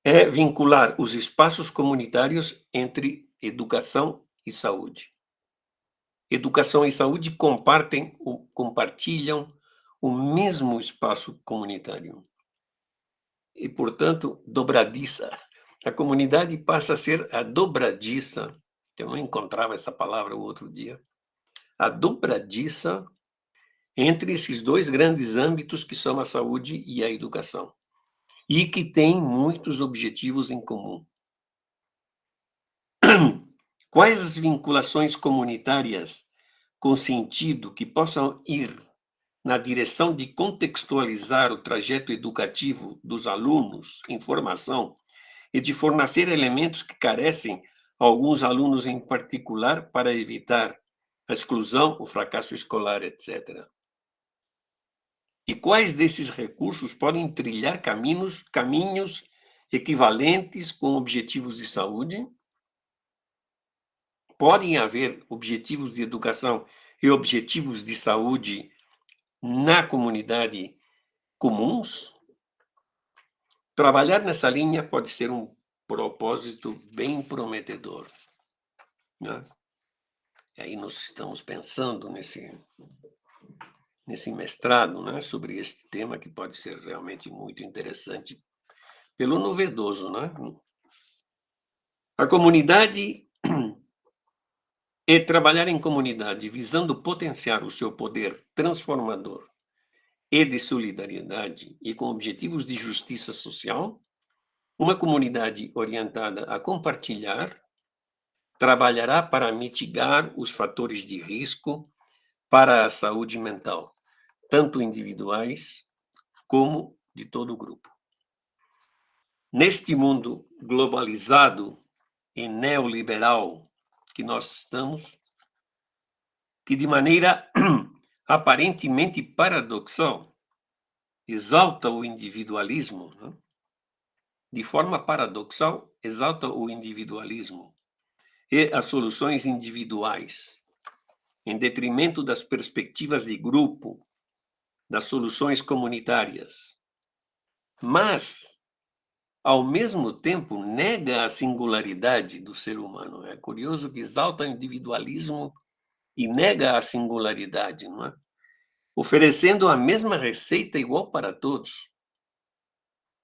é vincular os espaços comunitários entre educação e saúde. Educação e saúde compartilham o mesmo espaço comunitário. E, portanto, dobradiça. A comunidade passa a ser a dobradiça, eu não encontrava essa palavra o outro dia, a dobradiça entre esses dois grandes âmbitos que são a saúde e a educação, e que têm muitos objetivos em comum. Quais as vinculações comunitárias com sentido que possam ir na direção de contextualizar o trajeto educativo dos alunos em formação e de fornecer elementos que carecem a alguns alunos em particular para evitar a exclusão, o fracasso escolar, etc. E quais desses recursos podem trilhar caminhos equivalentes com objetivos de saúde? Podem haver objetivos de educação e objetivos de saúde na comunidade comuns? Trabalhar nessa linha pode ser um propósito bem prometedor, né? E aí nós estamos pensando nesse mestrado, né, sobre esse tema que pode ser realmente muito interessante pelo novedoso, né? A comunidade é trabalhar em comunidade visando potenciar o seu poder transformador e de solidariedade e com objetivos de justiça social. Uma comunidade orientada a compartilhar trabalhará para mitigar os fatores de risco para a saúde mental, tanto individuais como de todo o grupo. Neste mundo globalizado e neoliberal que nós estamos, que de maneira aparentemente paradoxal exalta o individualismo, né? De forma paradoxal, exalta o individualismo e as soluções individuais, em detrimento das perspectivas de grupo, das soluções comunitárias. Mas, ao mesmo tempo, nega a singularidade do ser humano. É curioso que exalta o individualismo e nega a singularidade, não é? Oferecendo a mesma receita igual para todos.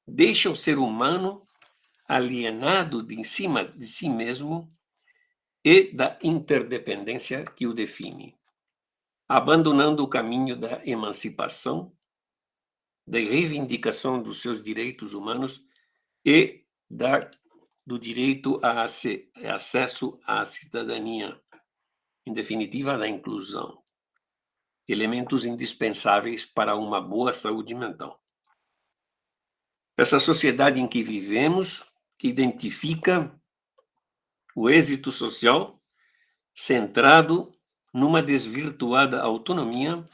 Deixa o ser humano alienado de si mesmo e da interdependência que o define, abandonando o caminho da emancipação, da reivindicação dos seus direitos humanos e do direito a acesso à cidadania, em definitiva, da inclusão, elementos indispensáveis para uma boa saúde mental. Essa sociedade em que vivemos, que identifica o êxito social centrado numa desvirtuada autonomia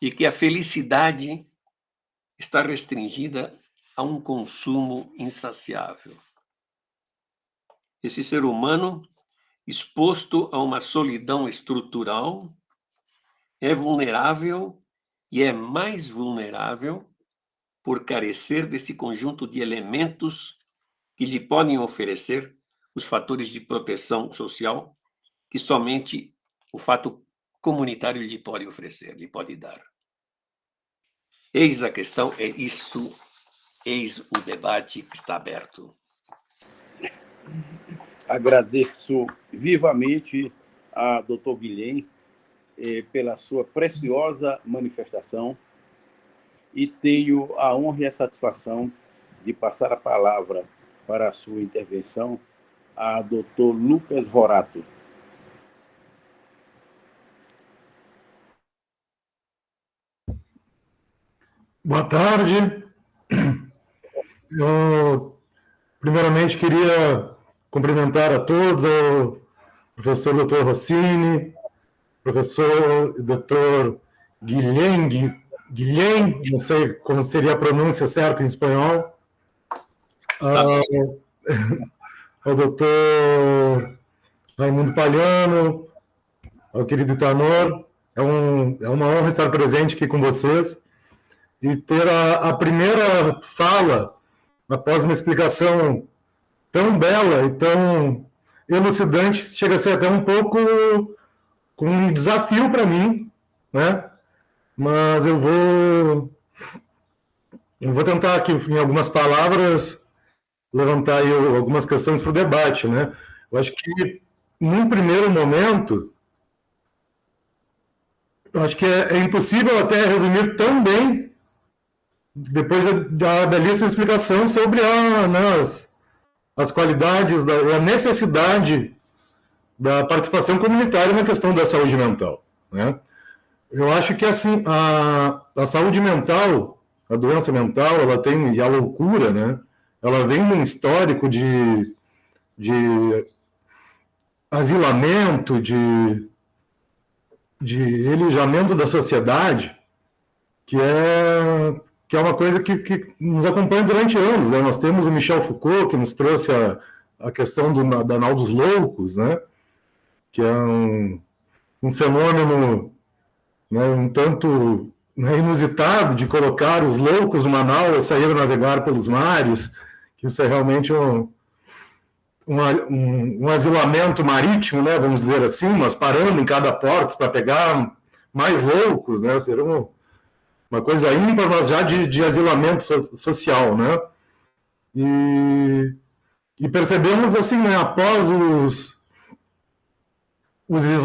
e que a felicidade está restringida a um consumo insaciável. Esse ser humano, exposto a uma solidão estrutural, é vulnerável e é mais vulnerável por carecer desse conjunto de elementos que lhe podem oferecer os fatores de proteção social que somente o fato comunitário lhe pode oferecer, lhe pode dar. Eis a questão, é isso, eis o debate que está aberto. Agradeço vivamente a Dr. Guilhem pela sua preciosa manifestação e tenho a honra e a satisfação de passar a palavra para a sua intervenção a Dr. Lucas Rorato. Boa tarde. Eu, primeiramente, queria cumprimentar a todos, o professor Dr. Rossini, professor Dr. Guilhem, não sei como seria a pronúncia certa em espanhol, ao Dr. Raimundo Palhano, ao querido Itanor. É uma honra estar presente aqui com vocês e ter a primeira fala, após uma explicação tão bela e tão elucidante, chega a ser até um pouco com um desafio para mim, né? Mas eu vou tentar aqui, em algumas palavras, levantar aí algumas questões para o debate, né? Eu acho que, num primeiro momento, eu acho que é impossível até resumir tão bem depois da belíssima explicação sobre as qualidades e a necessidade da participação comunitária na questão da saúde mental, né? Eu acho que assim a saúde mental, a doença mental, ela tem, e a loucura, né? Ela vem num histórico de asilamento, de elijamento da sociedade, que é uma coisa que nos acompanha durante anos, né? Nós temos o Michel Foucault, que nos trouxe a questão da anal dos loucos, né? Que é um fenômeno, né, um tanto, né, inusitado, de colocar os loucos numa nau e sair a navegar pelos mares, que isso é realmente um asilamento marítimo, né, vamos dizer assim, mas parando em cada porto para pegar mais loucos, né? Seria uma coisa ímpar, mas já de asilamento social, né? E percebemos, assim, né, após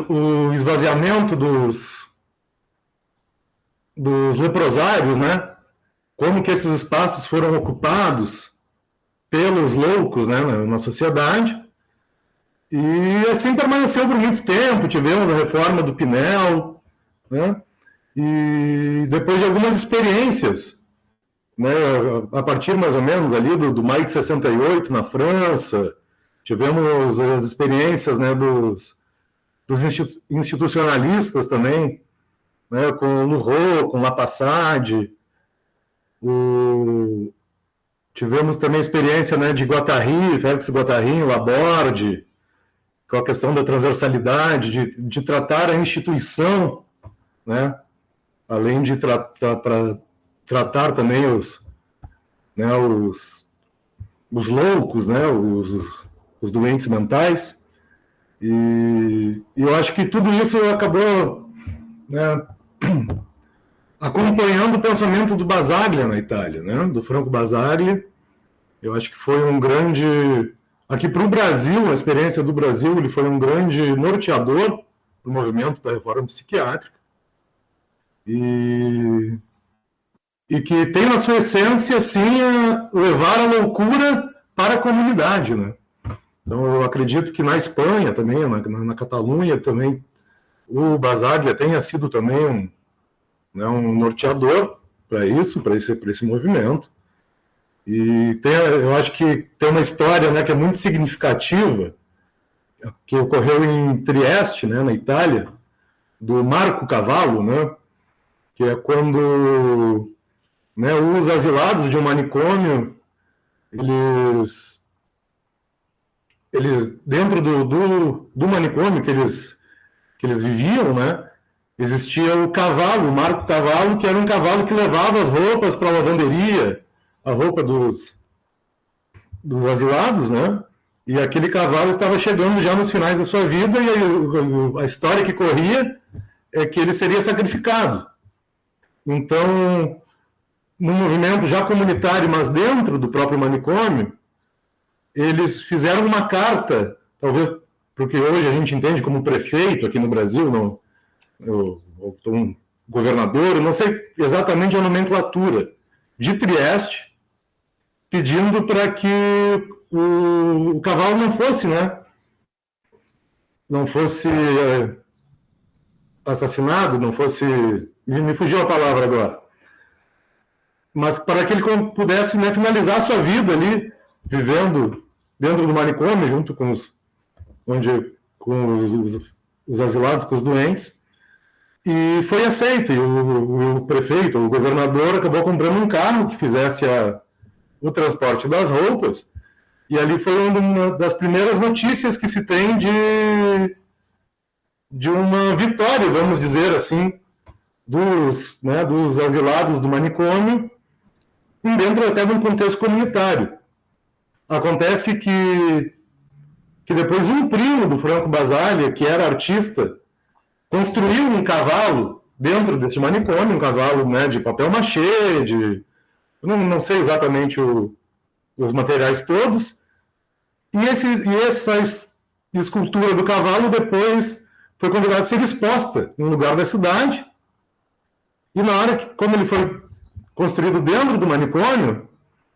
o esvaziamento dos leprosários, né? Como que esses espaços foram ocupados pelos loucos, né, na sociedade. E assim permaneceu por muito tempo. Tivemos a reforma do Pinel, né? E depois de algumas experiências, né, a partir mais ou menos ali do maio de 68 na França, tivemos as experiências, né, dos institucionalistas também, né, com Lourot, com Lapassade. Tivemos também a experiência, né, de Guattari, Félix Guattari, Laborde, com a questão da transversalidade, de tratar a instituição, né, além de tratar também os loucos, né, os doentes mentais. E eu acho que tudo isso acabou, né, acompanhando o pensamento do Basaglia na Itália, né, do Franco Basaglia. Eu acho que foi um grande... Aqui para o Brasil, a experiência do Brasil, ele foi um grande norteador do movimento da reforma psiquiátrica. E que tem na sua essência, assim, levar a loucura para a comunidade, né? Então, eu acredito que na Espanha também, na Catalunha também, o Basaglia tenha sido também um norteador para isso, para esse movimento. E eu acho que tem uma história, né, que é muito significativa, que ocorreu em Trieste, né, na Itália, do Marco Cavallo, né, que é quando, né, os asilados de um manicômio, eles dentro do manicômio que eles viviam, né, existia o cavalo, o Marco Cavalo, que era um cavalo que levava as roupas para a lavanderia, a roupa dos asilados, né? E aquele cavalo estava chegando já nos finais da sua vida, e aí, a história que corria é que ele seria sacrificado. Então, num movimento já comunitário, mas dentro do próprio manicômio, eles fizeram uma carta, talvez porque hoje a gente entende como prefeito aqui no Brasil, não, um governador, não sei exatamente a nomenclatura, de Trieste, pedindo para que o cavalo não fosse, né? Não fosse assassinado, não fosse... Me fugiu a palavra agora. Mas para que ele pudesse, né, finalizar a sua vida ali, vivendo dentro do manicômio, junto com os asilados, com os doentes. E foi aceito. E o prefeito, o governador, acabou comprando um carro que fizesse o transporte das roupas. E ali foi uma das primeiras notícias que se tem de uma vitória, vamos dizer assim, dos asilados do manicômio, dentro até de um contexto comunitário. Acontece que depois um primo do Franco Basaglia, que era artista, construiu um cavalo dentro desse manicômio, um cavalo, né, de papel machê, não sei exatamente os materiais todos, e essa escultura do cavalo depois foi convidada a ser exposta em um lugar da cidade, e na hora que, como ele foi construído dentro do manicômio,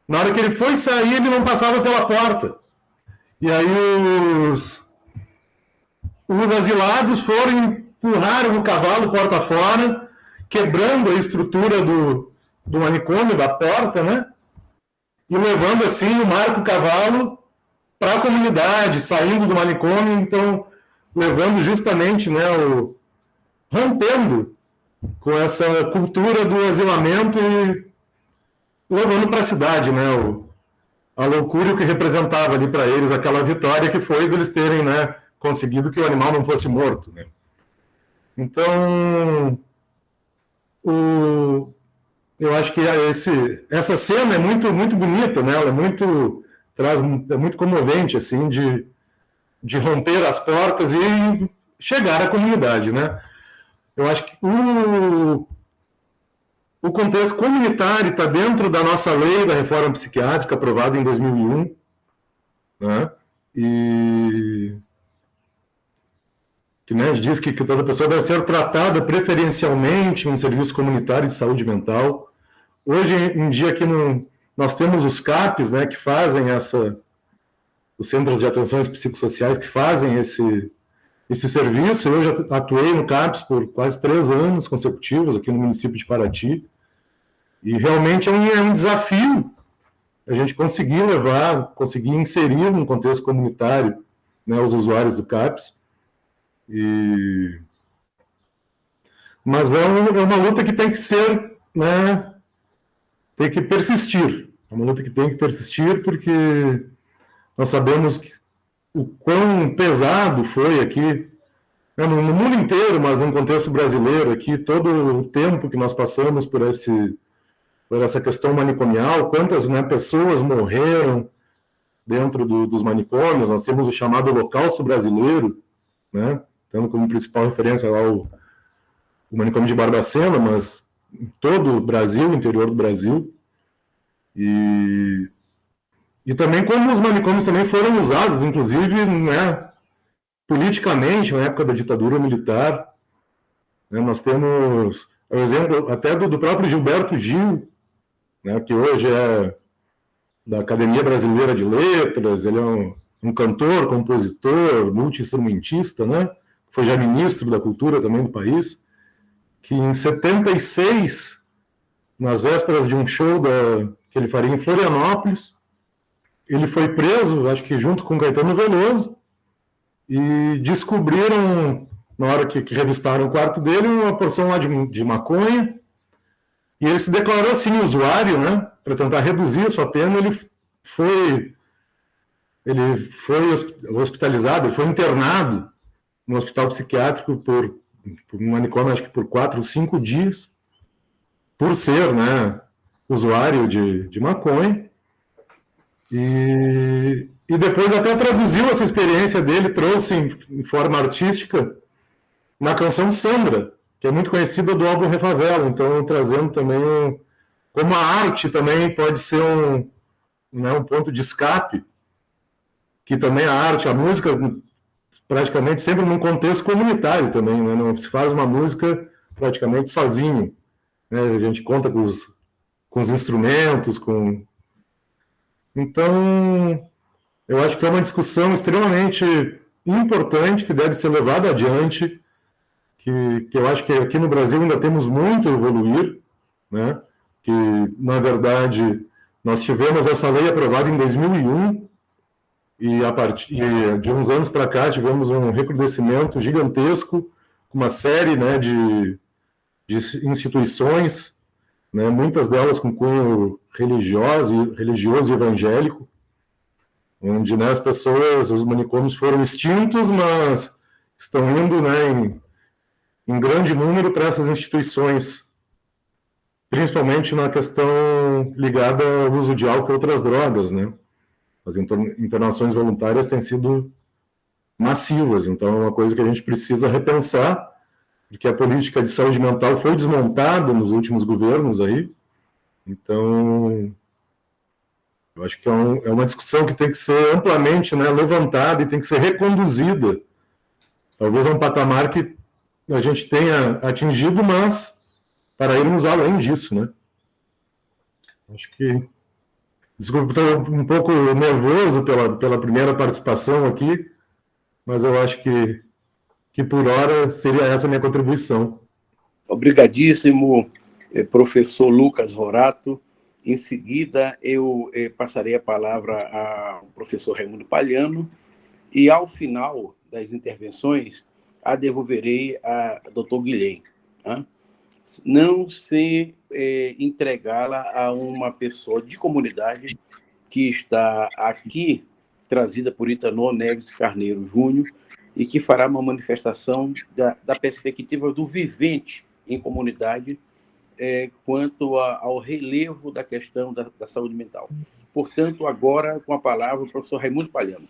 na hora que ele foi sair, ele não passava pela porta. E aí os asilados foram empurrar o cavalo porta fora, quebrando a estrutura do manicômio, da porta, né? E levando assim o Marco Cavalo para a comunidade, saindo do manicômio, então levando justamente, né, rompendo com essa cultura do asilamento e levando para a cidade, né, a loucura que representava ali para eles aquela vitória que foi deles terem, né, conseguido que o animal não fosse morto, né. Então, eu acho que essa cena é muito, muito bonita, né, ela é muito comovente, assim, de romper as portas e chegar à comunidade, né. Eu acho que o contexto comunitário está dentro da nossa lei da reforma psiquiátrica, aprovada em 2001, né? E que, né, diz que toda pessoa deve ser tratada preferencialmente em um serviço comunitário de saúde mental. Hoje em dia aqui nós temos os CAPs, né, que fazem os Centros de Atenções Psicossociais, que fazem esse serviço. Eu já atuei no CAPS por quase 3 anos consecutivos aqui no município de Paraty, e realmente é um desafio a gente conseguir inserir no contexto comunitário, né, os usuários do CAPS. Mas é uma luta que tem que ser, né, tem que persistir. É uma luta que tem que persistir porque nós sabemos o quão pesado foi aqui, né, no mundo inteiro, mas no contexto brasileiro aqui, todo o tempo que nós passamos por essa questão manicomial, quantas, né, pessoas morreram dentro dos manicômios. Nós temos o chamado Holocausto Brasileiro, né, tendo como principal referência lá o manicômio de Barbacena, mas em todo o Brasil, interior do Brasil. E também como os manicômios também foram usados, inclusive, né, politicamente, na época da ditadura militar. Né, nós temos o exemplo até do próprio Gilberto Gil, né, que hoje é da Academia Brasileira de Letras. Ele é um cantor, compositor, multi-instrumentista, né, foi já ministro da Cultura também do país, que em 76, nas vésperas de um show que ele faria em Florianópolis, ele foi preso, acho que junto com Caetano Veloso, e descobriram, na hora que revistaram o quarto dele, uma porção lá de maconha, e ele se declarou assim usuário, né, para tentar reduzir a sua pena. Ele foi hospitalizado, ele foi internado no hospital psiquiátrico por um manicômio, acho que por 4 ou 5 dias, por ser, né, usuário de maconha. E depois até traduziu essa experiência dele, trouxe em forma artística na canção Sandra, que é muito conhecida do álbum Refavela. Então, trazendo também como a arte também pode ser um ponto de escape, que também a arte, a música, praticamente sempre num contexto comunitário também, né? Não se faz uma música praticamente sozinho, né? A gente conta com os instrumentos, Então, eu acho que é uma discussão extremamente importante que deve ser levada adiante, que eu acho que aqui no Brasil ainda temos muito a evoluir, né? Que, na verdade, nós tivemos essa lei aprovada em 2001 e a partir de uns anos para cá tivemos um recrudescimento gigantesco, uma série, né, de instituições, né, muitas delas com cunho religioso e evangélico, onde, né, as pessoas, os manicômios foram extintos, mas estão indo, né, em grande número para essas instituições, principalmente na questão ligada ao uso de álcool e outras drogas, né? As internações voluntárias têm sido massivas, então é uma coisa que a gente precisa repensar, porque a política de saúde mental foi desmontada nos últimos governos aí, então eu acho que é uma discussão que tem que ser amplamente, né, levantada e tem que ser reconduzida, talvez a um patamar que a gente tenha atingido, mas para irmos além disso, né? Acho que... Desculpa, estou um pouco nervoso pela primeira participação aqui, mas eu acho que por hora seria essa a minha contribuição. Obrigadíssimo, professor Lucas Horato. Em seguida, eu passarei a palavra ao professor Raimundo Palhano e, ao final das intervenções, a devolverei a doutor Guilhem. Tá? Não se entregá-la a uma pessoa de comunidade que está aqui, trazida por Itanor Neves Carneiro Júnior, e que fará uma manifestação da perspectiva do vivente em comunidade quanto ao relevo da questão da saúde mental. Portanto, agora, com a palavra, o professor Raimundo Palhano.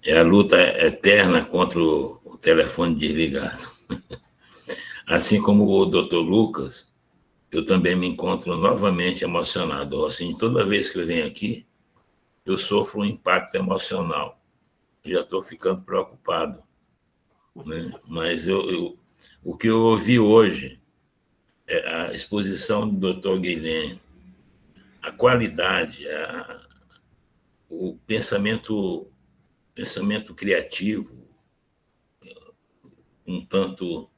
É a luta eterna contra o telefone desligado. Assim como o doutor Lucas, eu também me encontro novamente emocionado. Assim, toda vez que eu venho aqui, eu sofro um impacto emocional. Eu já estou ficando preocupado, né? Mas o que eu ouvi hoje é a exposição do doutor Guilhem, a qualidade, o pensamento criativo, um tanto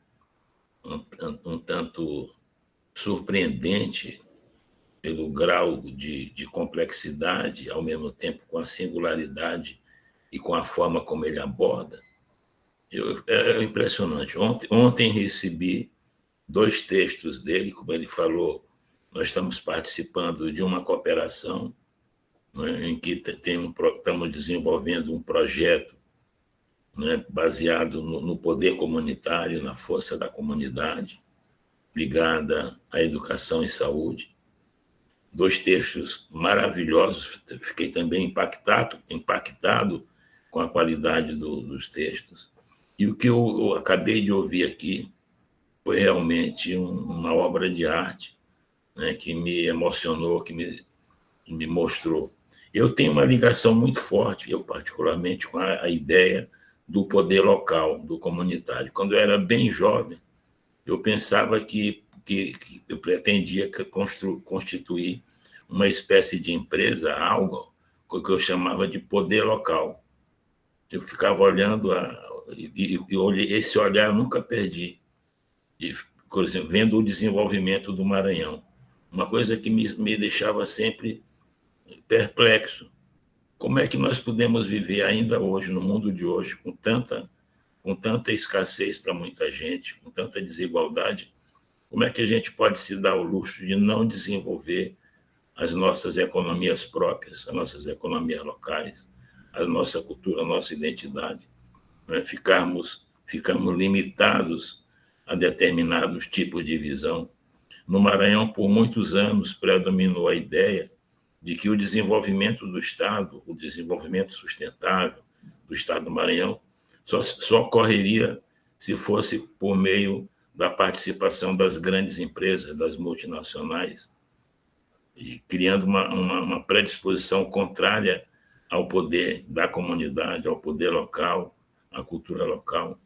surpreendente pelo grau de complexidade, ao mesmo tempo com a singularidade e com a forma como ele aborda. É impressionante. Ontem recebi 2 textos dele, como ele falou, nós estamos participando de uma cooperação, né, em que estamos desenvolvendo um projeto, né, baseado no poder comunitário, na força da comunidade, ligada à educação e saúde. 2 textos maravilhosos, fiquei também impactado com a qualidade dos textos. E o que eu acabei de ouvir aqui foi realmente uma obra de arte, né, que me emocionou, que me mostrou. Eu tenho uma ligação muito forte, eu particularmente, com a ideia do poder local, do comunitário. Quando eu era bem jovem, eu pensava que eu pretendia constituir uma espécie de empresa, algo que eu chamava de poder local. Eu ficava olhando, esse olhar eu nunca perdi, e, por exemplo, vendo o desenvolvimento do Maranhão. Uma coisa que me deixava sempre perplexo. Como é que nós podemos viver ainda hoje, no mundo de hoje, com tanta escassez para muita gente, com tanta desigualdade? Como é que a gente pode se dar o luxo de não desenvolver as nossas economias próprias, as nossas economias locais, a nossa cultura, a nossa identidade. Né? Ficamos limitados a determinados tipos de visão. No Maranhão, por muitos anos, predominou a ideia de que o desenvolvimento do Estado, o desenvolvimento sustentável do Estado do Maranhão, só ocorreria se fosse por meio da participação das grandes empresas, das multinacionais, e criando uma predisposição contrária ao poder da comunidade, ao poder local, à cultura local.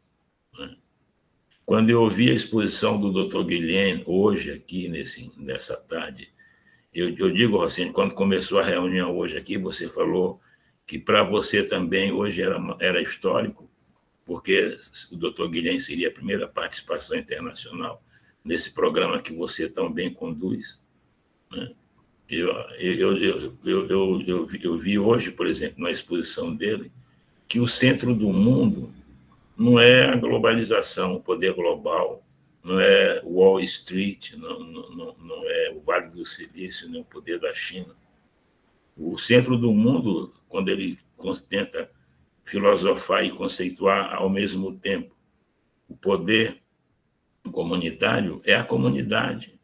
Né? Quando eu ouvi a exposição do Dr. Guilhem, hoje, aqui, nessa tarde, eu digo, Rocinho, quando começou a reunião hoje aqui, você falou que para você também hoje era histórico, porque o Dr. Guilhem seria a primeira participação internacional nesse programa que você tão bem conduz. Né? Eu vi hoje, por exemplo, na exposição dele, que o centro do mundo não é a globalização, o poder global, não é Wall Street, não é o Vale do Silício, nem o poder da China. O centro do mundo, quando ele tenta filosofar e conceituar ao mesmo tempo o poder comunitário, é a comunidade,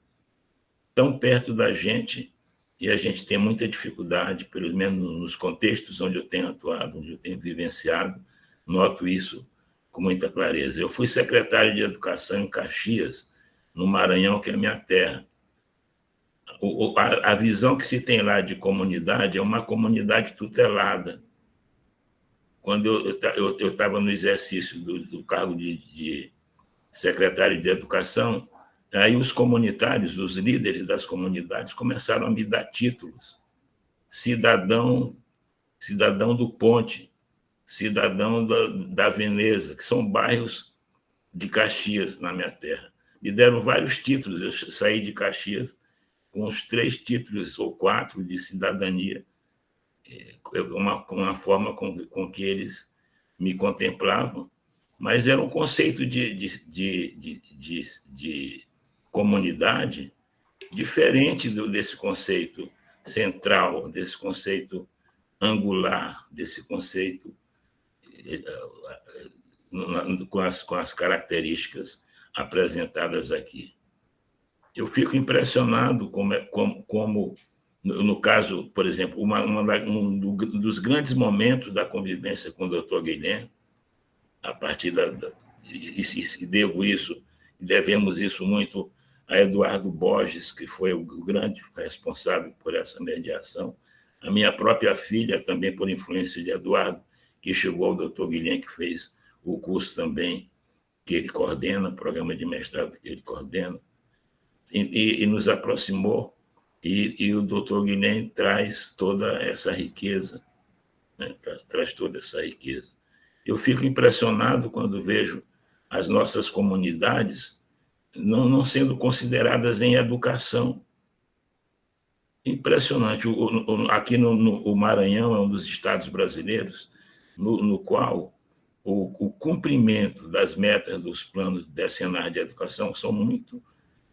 tão perto da gente, e a gente tem muita dificuldade, pelo menos nos contextos onde eu tenho atuado, onde eu tenho vivenciado, noto isso com muita clareza. Eu fui secretário de Educação em Caxias, no Maranhão, que é a minha terra. A visão que se tem lá de comunidade é uma comunidade tutelada. Quando eu estava no exercício do cargo de secretário de Educação, aí os comunitários, os líderes das comunidades, começaram a me dar títulos. Cidadão do Ponte, cidadão da Veneza, que são bairros de Caxias, na minha terra. Me deram vários títulos. Eu saí de Caxias com uns 3 títulos ou 4 de cidadania, uma forma com que eles me contemplavam, mas era um conceito de comunidade diferente desse conceito central, desse conceito angular, desse conceito com as características apresentadas aqui. Eu fico impressionado como no caso, por exemplo, um dos grandes momentos da convivência com o Dr. Guilhem, a partir e devemos isso muito a Eduardo Borges, que foi o grande responsável por essa mediação, a minha própria filha, também por influência de Eduardo, que chegou ao Dr. Guilhem, que fez o curso também que ele coordena, o programa de mestrado que ele coordena, e nos aproximou, e o Dr. Guilhem traz toda essa riqueza, né? Traz toda essa riqueza. Eu fico impressionado quando vejo as nossas comunidades não sendo consideradas em educação. Impressionante. Aqui no Maranhão é um dos estados brasileiros no qual o cumprimento das metas dos planos decenais de educação são muito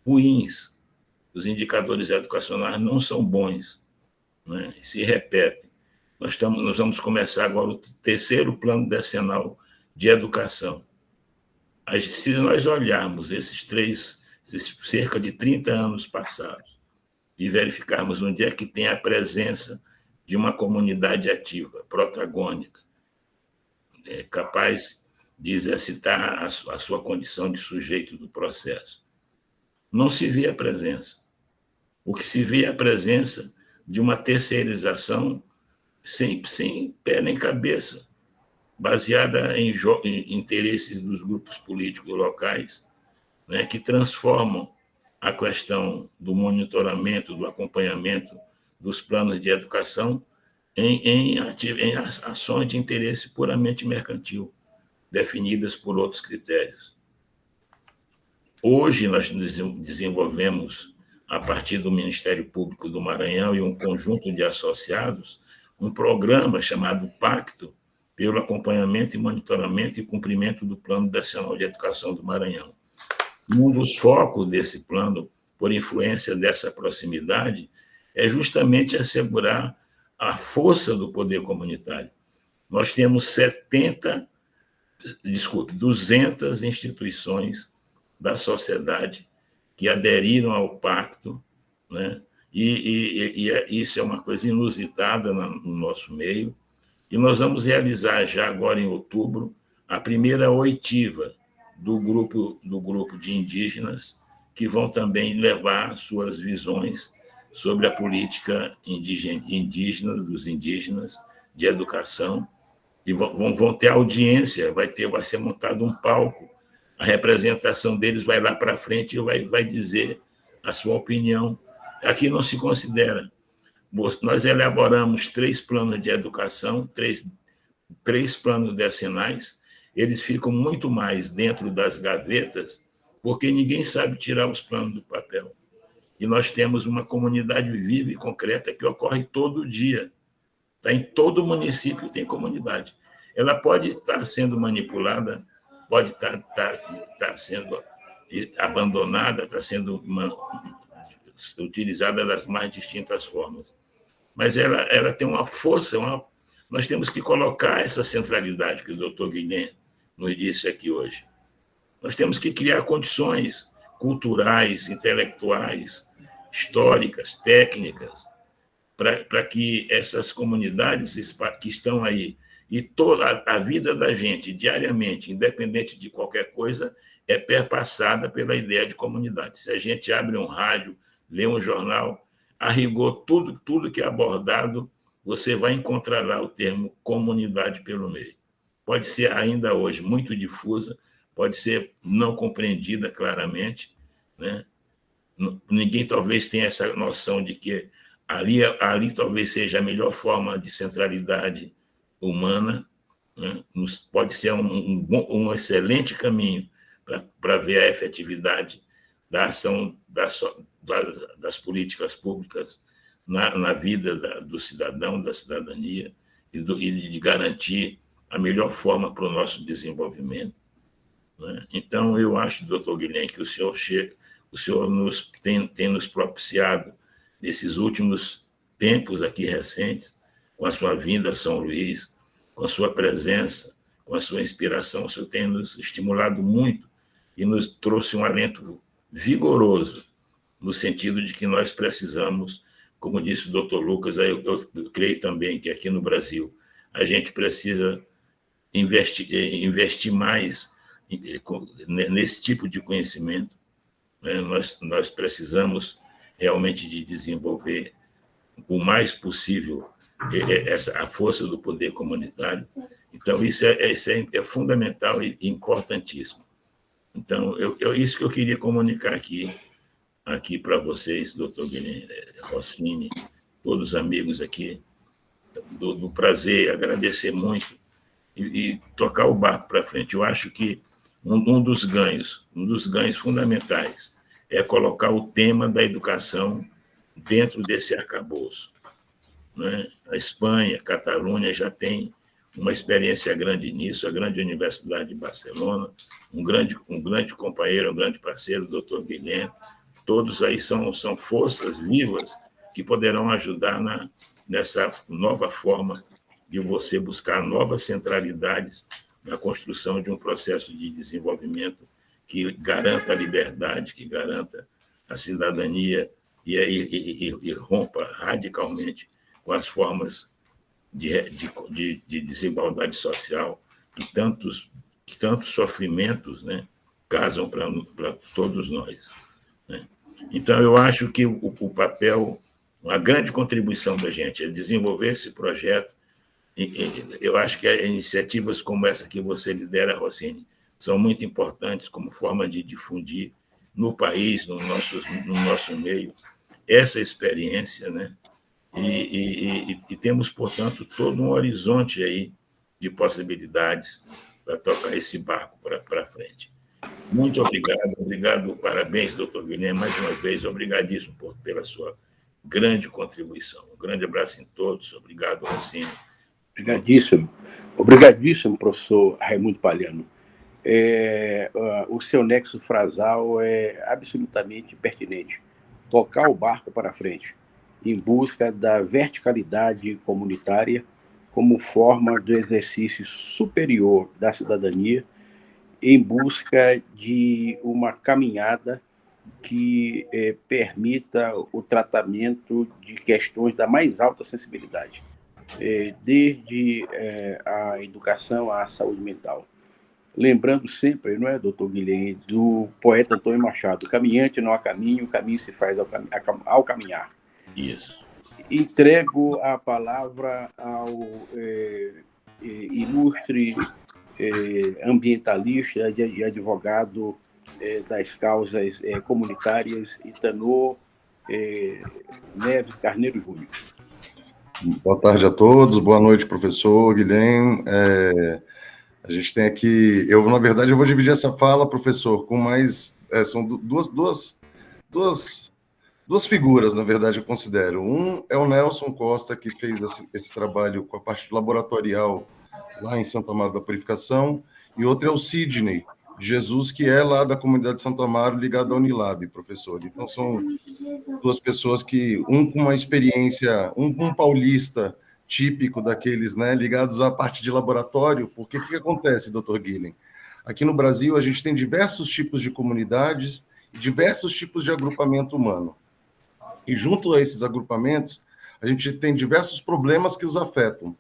ruins. Os indicadores educacionais não são bons, né? Se repetem. Nós vamos começar agora o 3º plano decenal de educação. Se nós olharmos esses cerca de 30 anos passados e verificarmos onde é que tem a presença de uma comunidade ativa, protagônica, capaz de exercitar a sua condição de sujeito do processo, não se vê a presença. O que se vê é a presença de uma terceirização sem pé nem cabeça, baseada em interesses dos grupos políticos locais, né, que transformam a questão do monitoramento, do acompanhamento dos planos de educação em ações de interesse puramente mercantil, definidas por outros critérios. Hoje, nós desenvolvemos, a partir do Ministério Público do Maranhão e um conjunto de associados, um programa chamado Pacto pelo Acompanhamento e Monitoramento e Cumprimento do Plano Decenal de Educação do Maranhão. Um dos focos desse plano, por influência dessa proximidade, é justamente assegurar a força do poder comunitário. Nós temos 200 instituições da sociedade que aderiram ao pacto, né? E isso é uma coisa inusitada no nosso meio. E nós vamos realizar já agora em outubro a primeira oitiva do grupo de indígenas, que vão também levar suas visões sobre a política indígena, dos indígenas, de educação, e vão ter audiência, vai ser montado um palco, a representação deles vai lá para frente e vai dizer a sua opinião. Aqui não se considera. Nós elaboramos 3 planos de educação, três planos decenais, eles ficam muito mais dentro das gavetas, porque ninguém sabe tirar os planos do papel. E nós temos uma comunidade viva e concreta que ocorre todo dia. Tá? Em todo município tem comunidade. Ela pode estar sendo manipulada, pode estar sendo abandonada, está sendo utilizada das mais distintas formas. Mas ela tem uma força, nós temos que colocar essa centralidade que o doutor Guilherme nos disse aqui hoje. Nós temos que criar condições culturais, intelectuais, históricas, técnicas, para que essas comunidades que estão aí, e toda a vida da gente, diariamente, independente de qualquer coisa, é perpassada pela ideia de comunidade. Se a gente abre um rádio, lê um jornal, a rigor, tudo que é abordado, você vai encontrar lá o termo comunidade pelo meio. Pode ser ainda hoje muito difusa, pode ser não compreendida claramente, né? Ninguém talvez tenha essa noção de que ali talvez seja a melhor forma de centralidade humana, né? Pode ser um excelente caminho para ver a efetividade da ação das políticas públicas na vida do cidadão, da cidadania, e de garantir a melhor forma para o nosso desenvolvimento, né? Então, eu acho, doutor Guilherme, que o senhor tem nos propiciado, nesses últimos tempos aqui recentes, com a sua vinda a São Luís, com a sua presença, com a sua inspiração, o senhor tem nos estimulado muito e nos trouxe um alento vigoroso, no sentido de que nós precisamos, como disse o doutor Lucas, eu creio também que aqui no Brasil a gente precisa investir mais nesse tipo de conhecimento, né? Nós precisamos realmente de desenvolver o mais possível a força do poder comunitário. Então, isso é fundamental e importantíssimo. Então, isso que eu queria comunicar aqui para vocês, doutor Guilherme Rossini, todos os amigos aqui, do prazer, agradecer muito e tocar o barco para frente. Eu acho que um dos ganhos fundamentais é colocar o tema da educação dentro desse arcabouço, né? A Espanha, a Catalunha já tem uma experiência grande nisso, a grande Universidade de Barcelona, um grande companheiro, um grande parceiro, o doutor Guilherme, todos aí são forças vivas que poderão ajudar nessa nova forma de você buscar novas centralidades na construção de um processo de desenvolvimento que garanta a liberdade, que garanta a cidadania e rompa radicalmente com as formas de desigualdade social que tantos sofrimentos, né, casam para todos nós, né? Então, eu acho que o papel, uma grande contribuição da gente é desenvolver esse projeto. Eu acho que iniciativas como essa que você lidera, Rossini, são muito importantes como forma de difundir no país, no nosso meio, essa experiência, né? E temos, portanto, todo um horizonte aí de possibilidades para tocar esse barco para frente. Muito obrigado, parabéns, doutor Guilherme, mais uma vez, obrigadíssimo pela sua grande contribuição. Um grande abraço em todos, obrigado, Rossini. Obrigadíssimo, professor Raimundo Palhano. O seu nexo frasal é absolutamente pertinente. Tocar o barco para frente. em busca da verticalidade comunitária como forma do exercício superior da cidadania, em busca de uma caminhada que permita o tratamento de questões da mais alta sensibilidade, desde a educação à saúde mental. Lembrando sempre, não é, doutor Guilherme, do poeta Antônio Machado: caminhante não há caminho, o caminho se faz ao caminhar. Isso. Entrego a palavra ao ilustre ambientalista e advogado das causas comunitárias, Itanor Neves Carneiro Júnior. Boa tarde a todos, boa noite, professor Guilherme. A gente tem aqui, na verdade, eu vou dividir essa fala, professor, com mais, são duas figuras, na verdade, eu considero. Um é o Nelson Costa, que fez esse trabalho com a parte laboratorial lá em Santo Amaro da Purificação, e outro é o Sidney Jesus, que é lá da comunidade de Santo Amaro, ligado à Unilab, professor. Então, são duas pessoas que, um com uma experiência, um paulista típico daqueles, né, ligados à parte de laboratório, porque o que acontece, doutor Guilherme? Aqui no Brasil, a gente tem diversos tipos de comunidades e diversos tipos de agrupamento humano. E junto a esses agrupamentos, a gente tem diversos problemas que os afetam,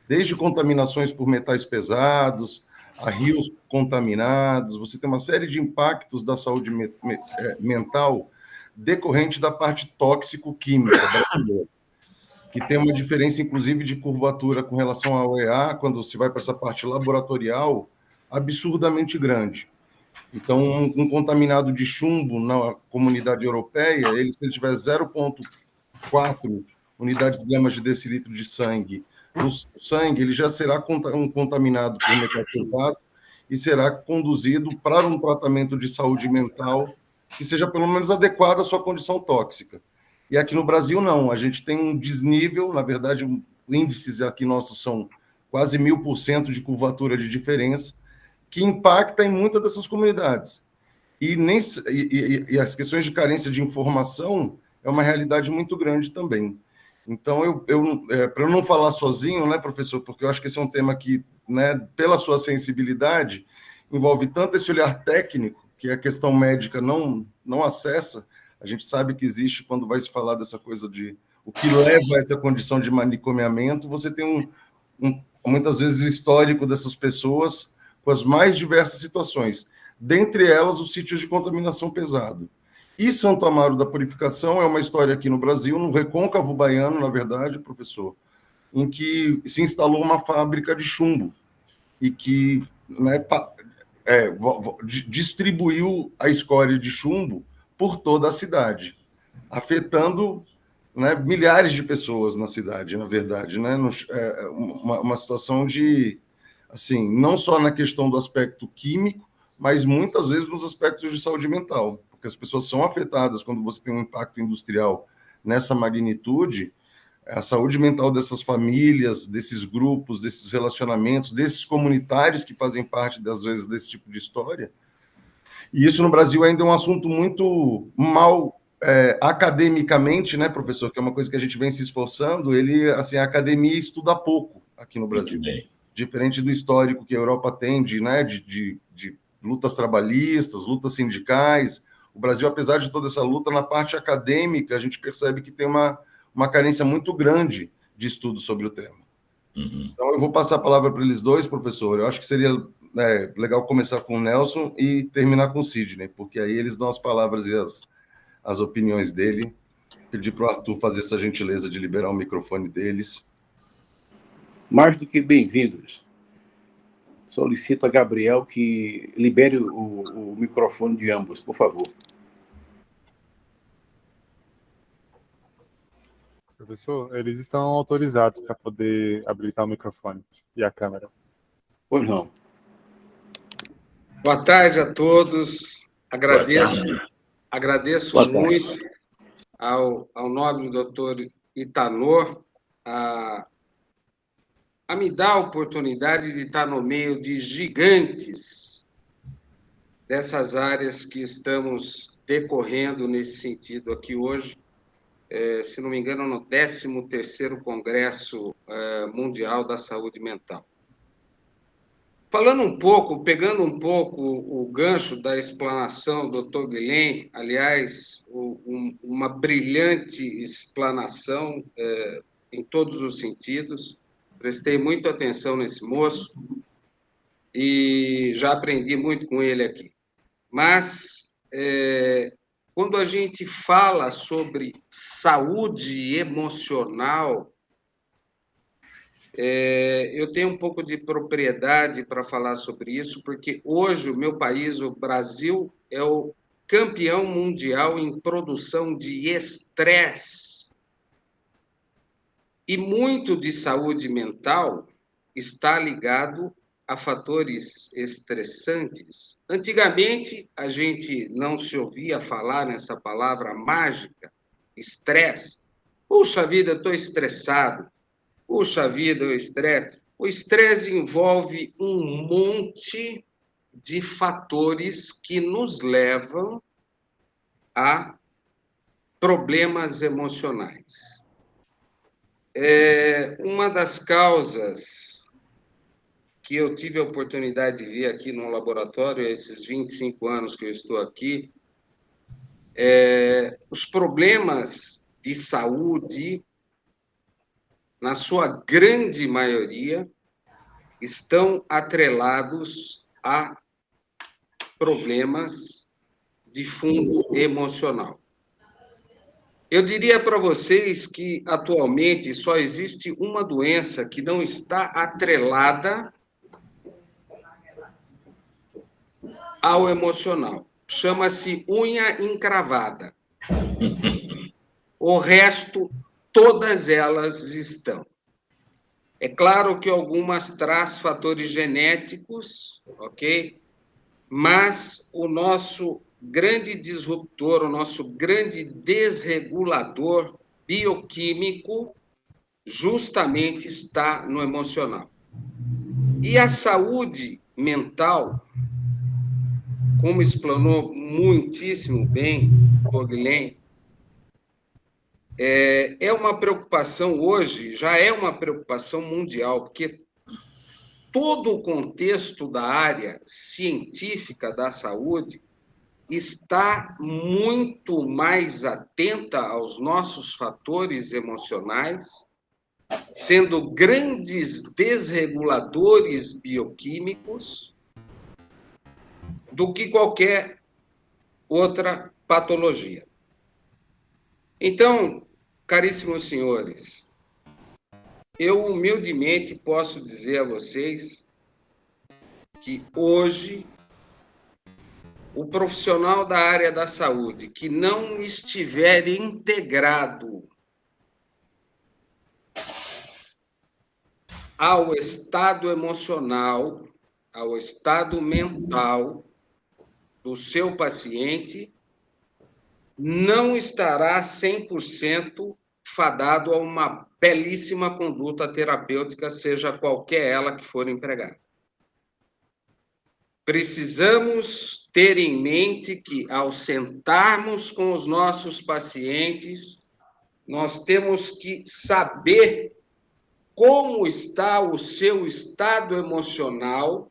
desde contaminações por metais pesados, a rios contaminados, você tem uma série de impactos da saúde mental decorrente da parte tóxico-química brasileira, que tem uma diferença, inclusive, de curvatura com relação ao OEA, quando se vai para essa parte laboratorial, absurdamente grande. Então, um contaminado de chumbo na comunidade europeia, se ele tiver 0,4 unidades gramas de decilitro de sangue no sangue, ele já será contaminado por metal pesado e será conduzido para um tratamento de saúde mental que seja pelo menos adequado à sua condição tóxica. E aqui no Brasil, não. A gente tem um desnível, na verdade, índices aqui nossos são quase 1000% de curvatura de diferença, que impacta em muitas dessas comunidades. E as questões de carência de informação é uma realidade muito grande também. Então, para eu não falar sozinho, né, professor, porque eu acho que esse é um tema que, né, pela sua sensibilidade, envolve tanto esse olhar técnico, que a questão médica não acessa. A gente sabe que existe, quando vai se falar dessa coisa de o que leva a essa condição de manicomiamento, você tem muitas vezes o histórico dessas pessoas com as mais diversas situações, dentre elas os sítios de contaminação pesado. E Santo Amaro da Purificação é uma história aqui no Brasil, no recôncavo baiano, na verdade, professor, em que se instalou uma fábrica de chumbo e que, né, distribuiu a escória de chumbo por toda a cidade, afetando, né, milhares de pessoas na cidade, na verdade, né? Uma situação de, assim, não só na questão do aspecto químico, mas muitas vezes nos aspectos de saúde mental, porque as pessoas são afetadas quando você tem um impacto industrial nessa magnitude. A saúde mental dessas famílias, desses grupos, desses relacionamentos, desses comunitários que fazem parte, às vezes, desse tipo de história. E isso no Brasil ainda é um assunto muito mal academicamente, né, professor, que é uma coisa que a gente vem se esforçando. A academia estuda pouco aqui no Brasil, diferente do histórico que a Europa tem de lutas trabalhistas, lutas sindicais. O Brasil, apesar de toda essa luta, na parte acadêmica, a gente percebe que tem uma carência muito grande de estudo sobre o tema. Uhum. Então, eu vou passar a palavra para eles dois, professor. Eu acho que seria legal começar com o Nelson e terminar com o Sidney, porque aí eles dão as palavras e as opiniões dele. Pedir para o Arthur fazer essa gentileza de liberar o microfone deles. Mais do que bem-vindos. Solicito a Gabriel que libere o microfone de ambos, por favor. Professor, eles estão autorizados para poder habilitar o microfone e a câmera. Pois não. Boa tarde a todos. Agradeço muito ao nobre doutor Itanor a me dar a oportunidade de estar no meio de gigantes dessas áreas que estamos decorrendo nesse sentido aqui hoje. se não me engano, no 13º Congresso Mundial da Saúde Mental. Falando um pouco, pegando um pouco o gancho da explanação do Dr. Guilhem, aliás, uma brilhante explanação em todos os sentidos, prestei muita atenção nesse moço e já aprendi muito com ele aqui. Mas, quando a gente fala sobre saúde emocional, eu tenho um pouco de propriedade para falar sobre isso, porque hoje o meu país, o Brasil, é o campeão mundial em produção de estresse. E muito de saúde mental está ligado a fatores estressantes. Antigamente, a gente não se ouvia falar nessa palavra mágica, estresse. Puxa vida, eu estou estressado. Puxa vida, o estresse. O estresse envolve um monte de fatores que nos levam a problemas emocionais. Uma das causas que eu tive a oportunidade de ver aqui no laboratório, esses 25 anos que eu estou aqui, os problemas de saúde, na sua grande maioria, estão atrelados a problemas de fundo emocional. Eu diria para vocês que, atualmente, só existe uma doença que não está atrelada ao emocional. Chama-se unha encravada. O resto, todas elas estão. É claro que algumas traz fatores genéticos, ok? Mas o nosso grande disruptor, o nosso grande desregulador bioquímico, justamente está no emocional. E a saúde mental, como explanou muitíssimo bem o Guilhem, é uma preocupação hoje, já é uma preocupação mundial, porque todo o contexto da área científica da saúde está muito mais atenta aos nossos fatores emocionais, sendo grandes desreguladores bioquímicos do que qualquer outra patologia. Então, caríssimos senhores, eu humildemente posso dizer a vocês que hoje o profissional da área da saúde que não estiver integrado ao estado emocional, ao estado mental do seu paciente, não estará 100% fadado a uma belíssima conduta terapêutica, seja qualquer ela que for empregada. Precisamos ter em mente que, ao sentarmos com os nossos pacientes, nós temos que saber como está o seu estado emocional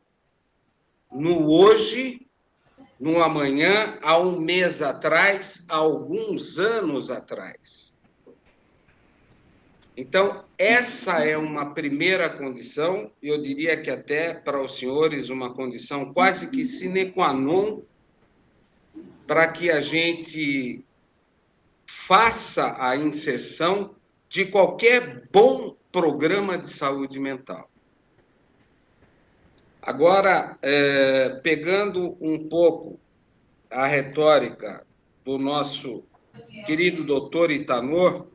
no hoje, no amanhã, há um mês atrás, há alguns anos atrás. Então, essa é uma primeira condição, eu diria que até para os senhores uma condição quase que sine qua non para que a gente faça a inserção de qualquer bom programa de saúde mental. Agora, pegando um pouco a retórica do nosso querido doutor Itanor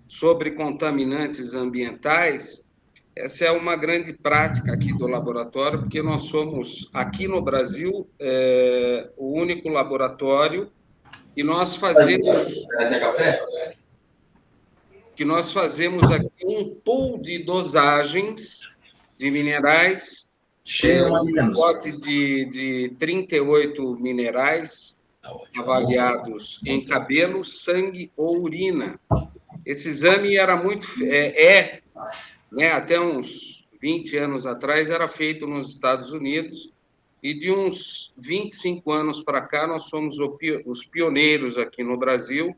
sobre contaminantes ambientais, essa é uma grande prática aqui do laboratório, porque nós somos, aqui no Brasil, o único laboratório e nós fazemos... que nós fazemos aqui um pool de dosagens de minerais, um pote de 38 minerais, avaliados em cabelo, sangue ou urina. Esse exame era muito... né, até uns 20 anos atrás, era feito nos Estados Unidos, e de uns 25 anos para cá, nós somos os pioneiros aqui no Brasil,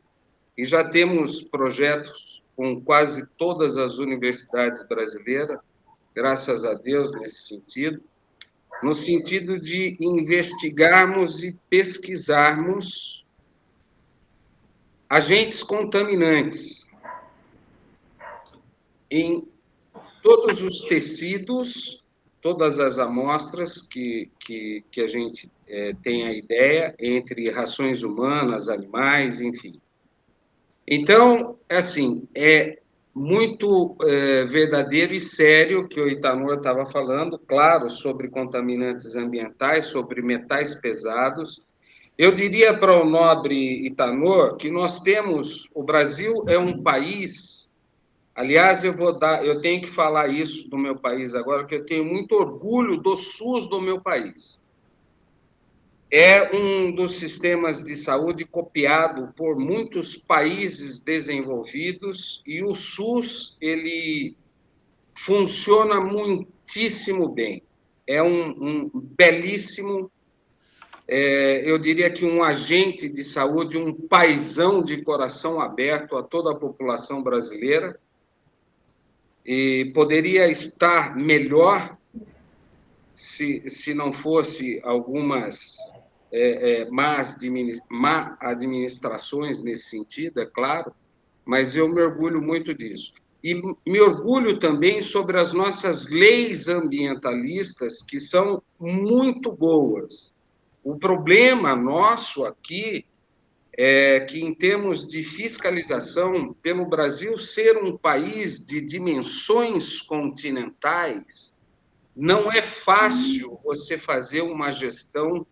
e já temos projetos com quase todas as universidades brasileiras, graças a Deus, nesse sentido, no sentido de investigarmos e pesquisarmos agentes contaminantes em todos os tecidos, todas as amostras que a gente tem a ideia, entre rações humanas, animais, enfim. Então, assim, é muito verdadeiro e sério que o Itanor estava falando, claro, sobre contaminantes ambientais, sobre metais pesados. Eu diria para o nobre Itanor que nós temos, o Brasil é um país, aliás, eu tenho que falar isso do meu país agora, porque eu tenho muito orgulho do SUS do meu país. É um dos sistemas de saúde copiado por muitos países desenvolvidos, e o SUS, ele funciona muitíssimo bem. É um belíssimo, eu diria que um agente de saúde, um paizão de coração aberto a toda a população brasileira, e poderia estar melhor se não fosse algumas má administrações nesse sentido, é claro, mas eu me orgulho muito disso. E me orgulho também sobre as nossas leis ambientalistas, que são muito boas. O problema nosso aqui é que, em termos de fiscalização, pelo Brasil ser um país de dimensões continentais, não é fácil você fazer uma gestão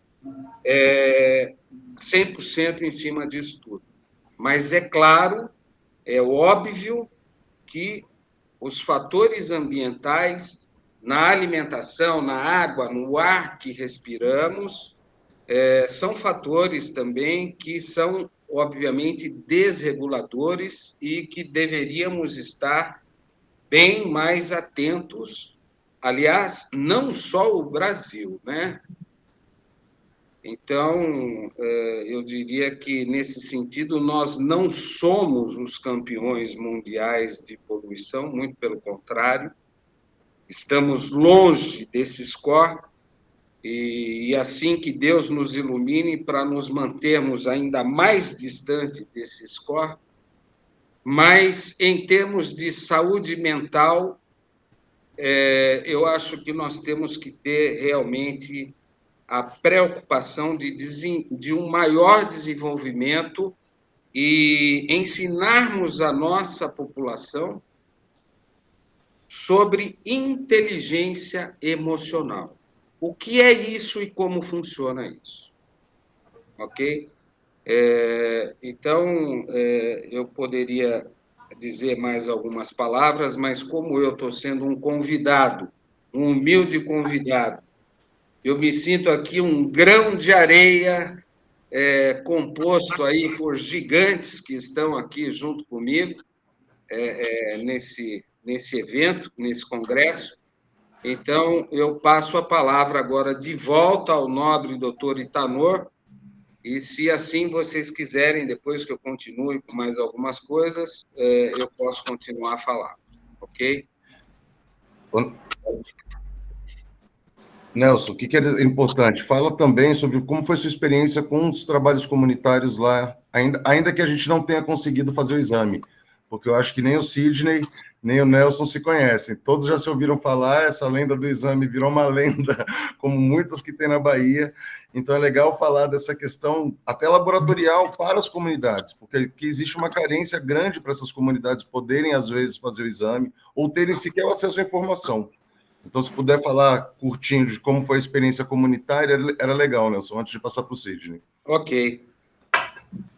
100% em cima disso tudo. Mas é claro, é óbvio que os fatores ambientais na alimentação, na água, no ar que respiramos, são fatores também que são, obviamente, desreguladores e que deveríamos estar bem mais atentos. Aliás, não só o Brasil, né? Então, eu diria que, nesse sentido, nós não somos os campeões mundiais de poluição, muito pelo contrário, estamos longe desse score, e assim que Deus nos ilumine para nos mantermos ainda mais distante desse score, mas, em termos de saúde mental, eu acho que nós temos que ter realmente a preocupação de um maior desenvolvimento e ensinarmos a nossa população sobre inteligência emocional. O que é isso e como funciona isso? Ok? Então, eu poderia dizer mais algumas palavras, mas como eu estou sendo um convidado, um humilde convidado, eu me sinto aqui um grão de areia composto aí por gigantes que estão aqui junto comigo nesse evento, nesse congresso. Então, eu passo a palavra agora de volta ao nobre doutor Itanor, e se assim vocês quiserem, depois que eu continue com mais algumas coisas, eu posso continuar a falar, ok? Nelson, o que é importante? Fala também sobre como foi sua experiência com os trabalhos comunitários lá, ainda que a gente não tenha conseguido fazer o exame, porque eu acho que nem o Sidney, nem o Nelson se conhecem. Todos já se ouviram falar, essa lenda do exame virou uma lenda, como muitas que tem na Bahia. Então é legal falar dessa questão até laboratorial para as comunidades, porque existe uma carência grande para essas comunidades poderem, às vezes, fazer o exame ou terem sequer o acesso à informação. Então, se puder falar curtinho de como foi a experiência comunitária, era legal, Nelson, antes de passar para o Sidney. Ok.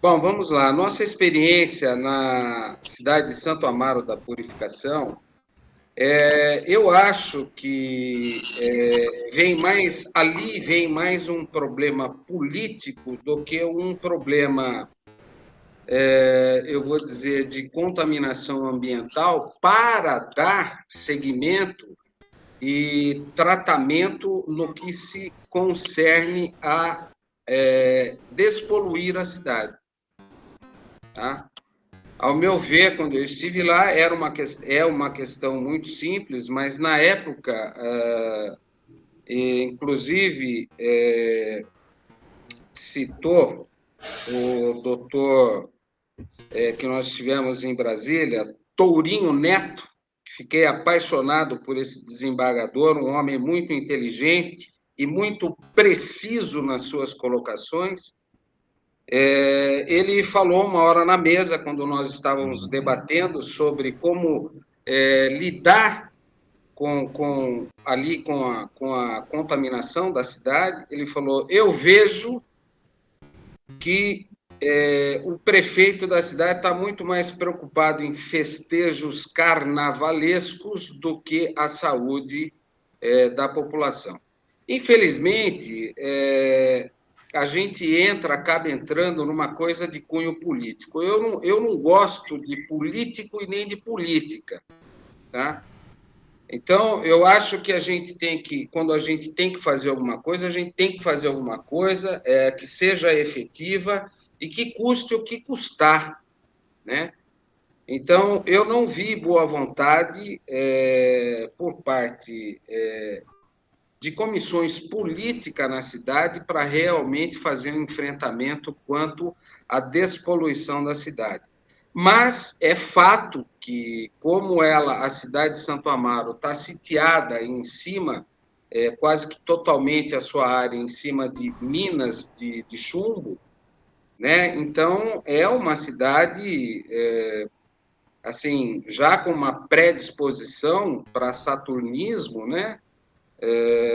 Bom, vamos lá. Nossa experiência na cidade de Santo Amaro da Purificação Eu acho que vem mais um problema político do que um problema, eu vou dizer, de contaminação ambiental para dar seguimento e tratamento no que se concerne a despoluir a cidade. Tá? Ao meu ver, quando eu estive lá, é uma questão muito simples, mas na época, inclusive, citou o doutor que nós tivemos em Brasília, Tourinho Neto, que fiquei apaixonado por esse desembargador, um homem muito inteligente e muito preciso nas suas colocações. Ele falou uma hora na mesa, quando nós estávamos debatendo sobre como lidar com a contaminação da cidade. Ele falou: eu vejo que o prefeito da cidade está muito mais preocupado em festejos carnavalescos do que a saúde da população. Infelizmente, a gente acaba entrando numa coisa de cunho político. Eu não gosto de político e nem de política, tá? Então, eu acho que quando a gente tem que fazer alguma coisa, a gente tem que fazer alguma coisa que seja efetiva e que custe o que custar, né? Então, eu não vi boa vontade por parte de comissões políticas na cidade para realmente fazer um enfrentamento quanto à despoluição da cidade. Mas é fato que, como a cidade de Santo Amaro está sitiada em cima, quase que totalmente a sua área em cima de minas de chumbo, né? Então, é uma cidade, assim, já com uma predisposição para saturnismo, né?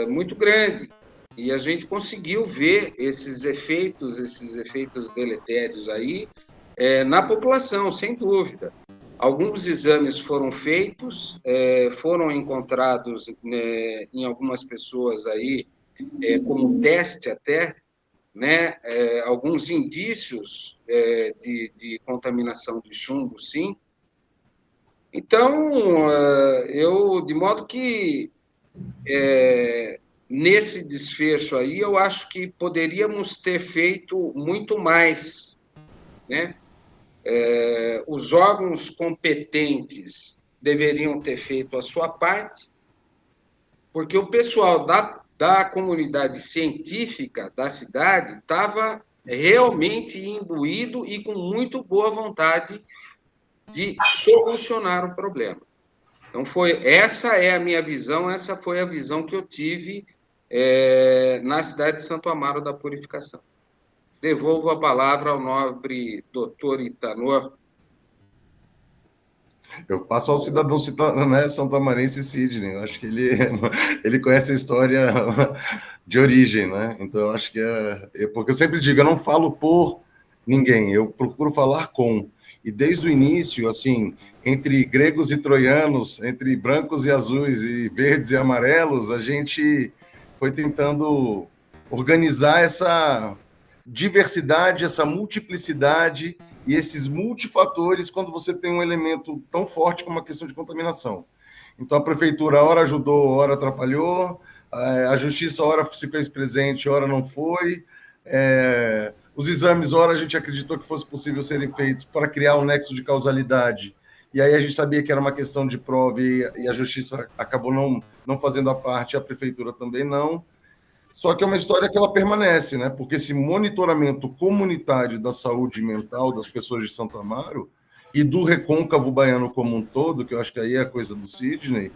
Muito grande. E a gente conseguiu ver esses efeitos deletérios aí na população, sem dúvida. Alguns exames foram feitos, foram encontrados em algumas pessoas aí, como teste até, né, alguns indícios de contaminação de chumbo, sim. Então, de modo que nesse desfecho aí, eu acho que poderíamos ter feito muito mais, né? Os órgãos competentes deveriam ter feito a sua parte, porque o pessoal da comunidade científica da cidade estava realmente imbuído e com muito boa vontade de solucionar o problema. Então, essa é a minha visão, essa foi a visão que eu tive na cidade de Santo Amaro da Purificação. Devolvo a palavra ao nobre doutor Itanor. Eu passo ao cidadão santamarense Sidney. Eu acho que ele conhece a história de origem, né? Então, eu acho que porque eu sempre digo, eu não falo por ninguém, eu procuro falar com. E desde o início, assim, entre gregos e troianos, entre brancos e azuis, e verdes e amarelos, a gente foi tentando organizar essa diversidade, essa multiplicidade e esses multifatores quando você tem um elemento tão forte como a questão de contaminação. Então, a prefeitura, ora ajudou, ora atrapalhou, a justiça, ora se fez presente, ora não foi. Os exames, ora a gente acreditou que fosse possível serem feitos para criar um nexo de causalidade, e aí a gente sabia que era uma questão de prova e a justiça acabou não fazendo a parte, a prefeitura também não. Só que é uma história que ela permanece, né? Porque esse monitoramento comunitário da saúde mental das pessoas de Santo Amaro e do recôncavo baiano como um todo, que eu acho que aí é a coisa do Sidney,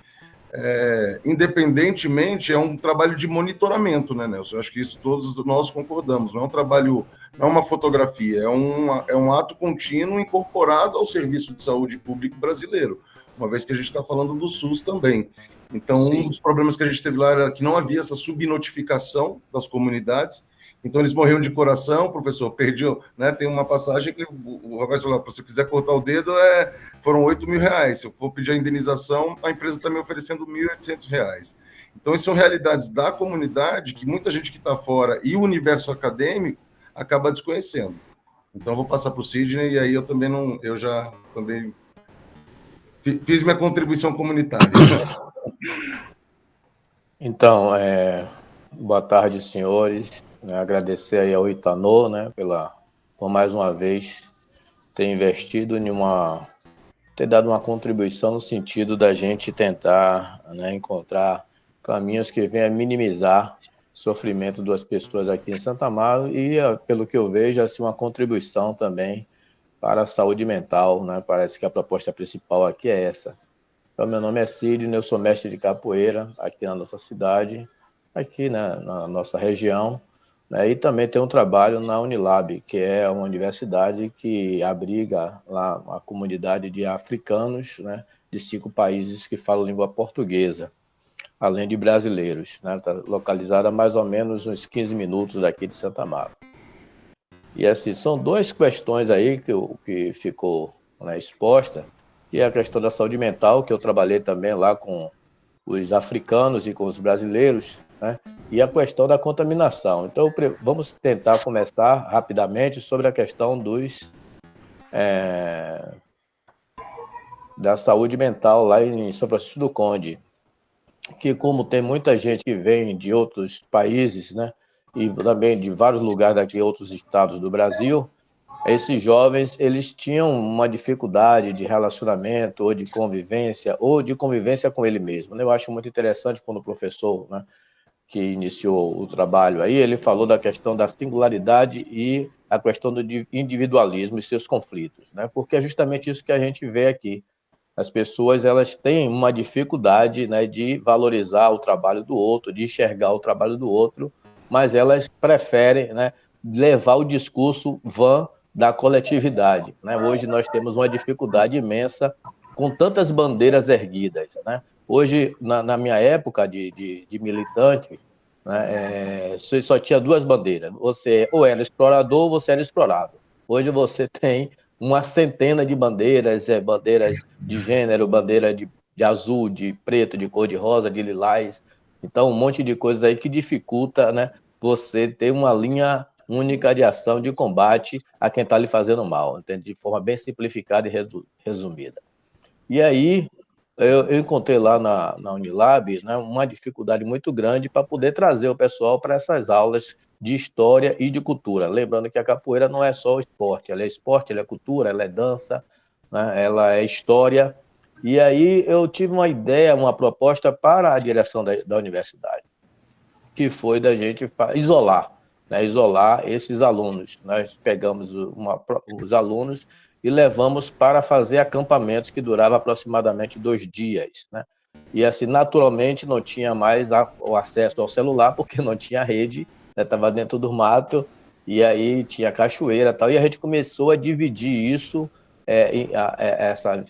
independentemente, é um trabalho de monitoramento, né, Nelson? Eu acho que isso todos nós concordamos. Não é um trabalho, não é uma fotografia, é um ato contínuo incorporado ao serviço de saúde público brasileiro, uma vez que a gente está falando do SUS também. Então, um dos problemas que a gente teve lá era que não havia essa subnotificação das comunidades, Então, eles morriam de coração, professor, perdiam, né? Tem uma passagem que o rapaz falou, se você quiser cortar o dedo, foram R$8.000. Se eu for pedir a indenização, a empresa está me oferecendo R$1.800. Então, essas são realidades da comunidade que muita gente que está fora e o universo acadêmico acaba desconhecendo. Então, eu vou passar para o Sidney, e aí eu já também fiz minha contribuição comunitária. Então, boa tarde, senhores. Agradecer aí ao Itanô, né, por mais uma vez ter investido ter dado uma contribuição no sentido da gente tentar, né, encontrar caminhos que venham a minimizar o sofrimento das pessoas aqui em Santo Amaro e, pelo que eu vejo, assim, uma contribuição também para a saúde mental, né? Parece que a proposta principal aqui é essa. Então, meu nome é Sidney, eu sou mestre de capoeira aqui na nossa cidade, aqui, né, na nossa região, né, e também tenho um trabalho na Unilab, que é uma universidade que abriga lá uma comunidade de africanos, né, de 5 países que falam língua portuguesa, além de brasileiros, né? Está localizada a mais ou menos uns 15 minutos daqui de Santo Amaro. E assim, são 2 questões aí que ficou, né, exposta, que é a questão da saúde mental, que eu trabalhei também lá com os africanos e com os brasileiros, né, e a questão da contaminação. Então, vamos tentar começar rapidamente sobre a questão da saúde mental lá em São Francisco do Conde, que como tem muita gente que vem de outros países, né, e também de vários lugares daqui, outros estados do Brasil, esses jovens, eles tinham uma dificuldade de relacionamento ou de convivência com ele mesmo, né? Eu acho muito interessante quando o professor, né, que iniciou o trabalho aí, ele falou da questão da singularidade e a questão do individualismo e seus conflitos, né? Porque é justamente isso que a gente vê aqui. As pessoas, elas têm uma dificuldade, né, de valorizar o trabalho do outro, de enxergar o trabalho do outro, mas elas preferem, né, levar o discurso vã da coletividade, né? Hoje nós temos uma dificuldade imensa com tantas bandeiras erguidas, né? Hoje, na minha época de militante, né, você só tinha 2 bandeiras. Você ou era explorador ou você era explorado. Hoje você tem uma centena de bandeiras, bandeiras de gênero, bandeira de azul, de preto, de cor-de-rosa, de lilás. Então, um monte de coisas aí que dificulta, né, você ter uma linha única de ação, de combate a quem está lhe fazendo mal, entende? De forma bem simplificada e resumida. E aí, eu encontrei lá na Unilab, né, uma dificuldade muito grande para poder trazer o pessoal para essas aulas de história e de cultura. Lembrando que a capoeira não é só o esporte, ela é cultura, ela é dança, né, ela é história. E aí eu tive uma ideia, uma proposta para a direção da universidade, que foi da gente isolar esses alunos. Nós pegamos os alunos e levamos para fazer acampamentos que duravam aproximadamente 2 dias, né? E assim, naturalmente, não tinha mais o acesso ao celular, porque não tinha rede, estava, né, dentro do mato, e aí tinha cachoeira e tal, e a gente começou a dividir isso,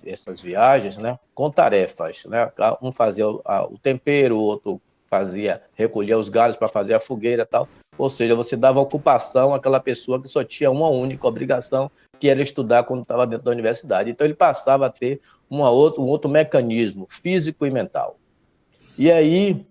essas viagens, né, com tarefas, né? Um fazia o tempero, o outro recolhia os galhos para fazer a fogueira e tal. Ou seja, você dava ocupação àquela pessoa que só tinha uma única obrigação, que era estudar quando estava dentro da universidade. Então, ele passava a ter um outro mecanismo físico e mental. E aí,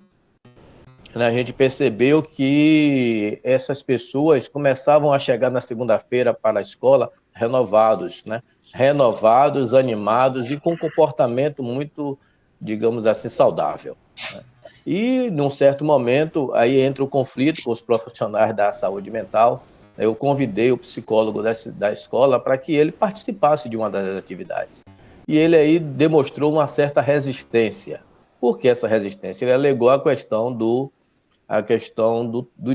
né, a gente percebeu que essas pessoas começavam a chegar na segunda-feira para a escola renovados, né? Renovados, animados e com um comportamento muito, digamos assim, saudável, né? E, num certo momento, aí entra o conflito com os profissionais da saúde mental. Eu convidei o psicólogo da escola para que ele participasse de uma das atividades. E ele aí demonstrou uma certa resistência. Por que essa resistência? Ele alegou a questão do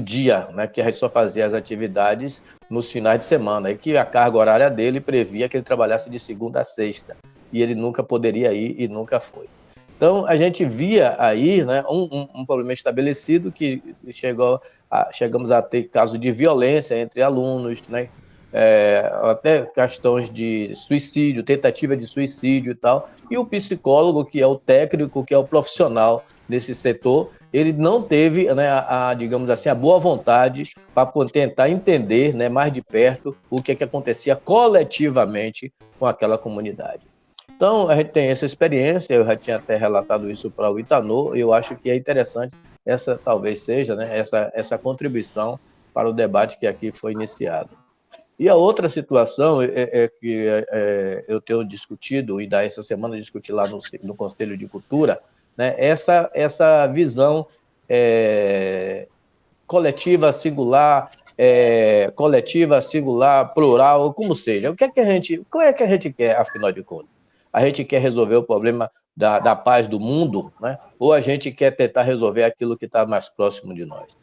dia, né, que a gente só fazia as atividades nos finais de semana, e que a carga horária dele previa que ele trabalhasse de segunda a sexta, e ele nunca poderia ir e nunca foi. Então, a gente via aí, né, um problema estabelecido, que chegamos a ter casos de violência entre alunos, né, até questões de suicídio, tentativa de suicídio e tal, e o psicólogo, que é o técnico, que é o profissional nesse setor, ele não teve, né, digamos assim, a boa vontade para tentar entender, né, mais de perto o que acontecia coletivamente com aquela comunidade. Então, a gente tem essa experiência, eu já tinha até relatado isso para o Itanô, e eu acho que é interessante, essa talvez seja, né, essa contribuição para o debate que aqui foi iniciado. E a outra situação que eu tenho discutido, e daí essa semana discuti lá no Conselho de Cultura, né, essa visão coletiva, singular, plural, como seja. Qual é que a gente quer, afinal de contas? A gente quer resolver o problema da paz do mundo, né? Ou a gente quer tentar resolver aquilo que está mais próximo de nós?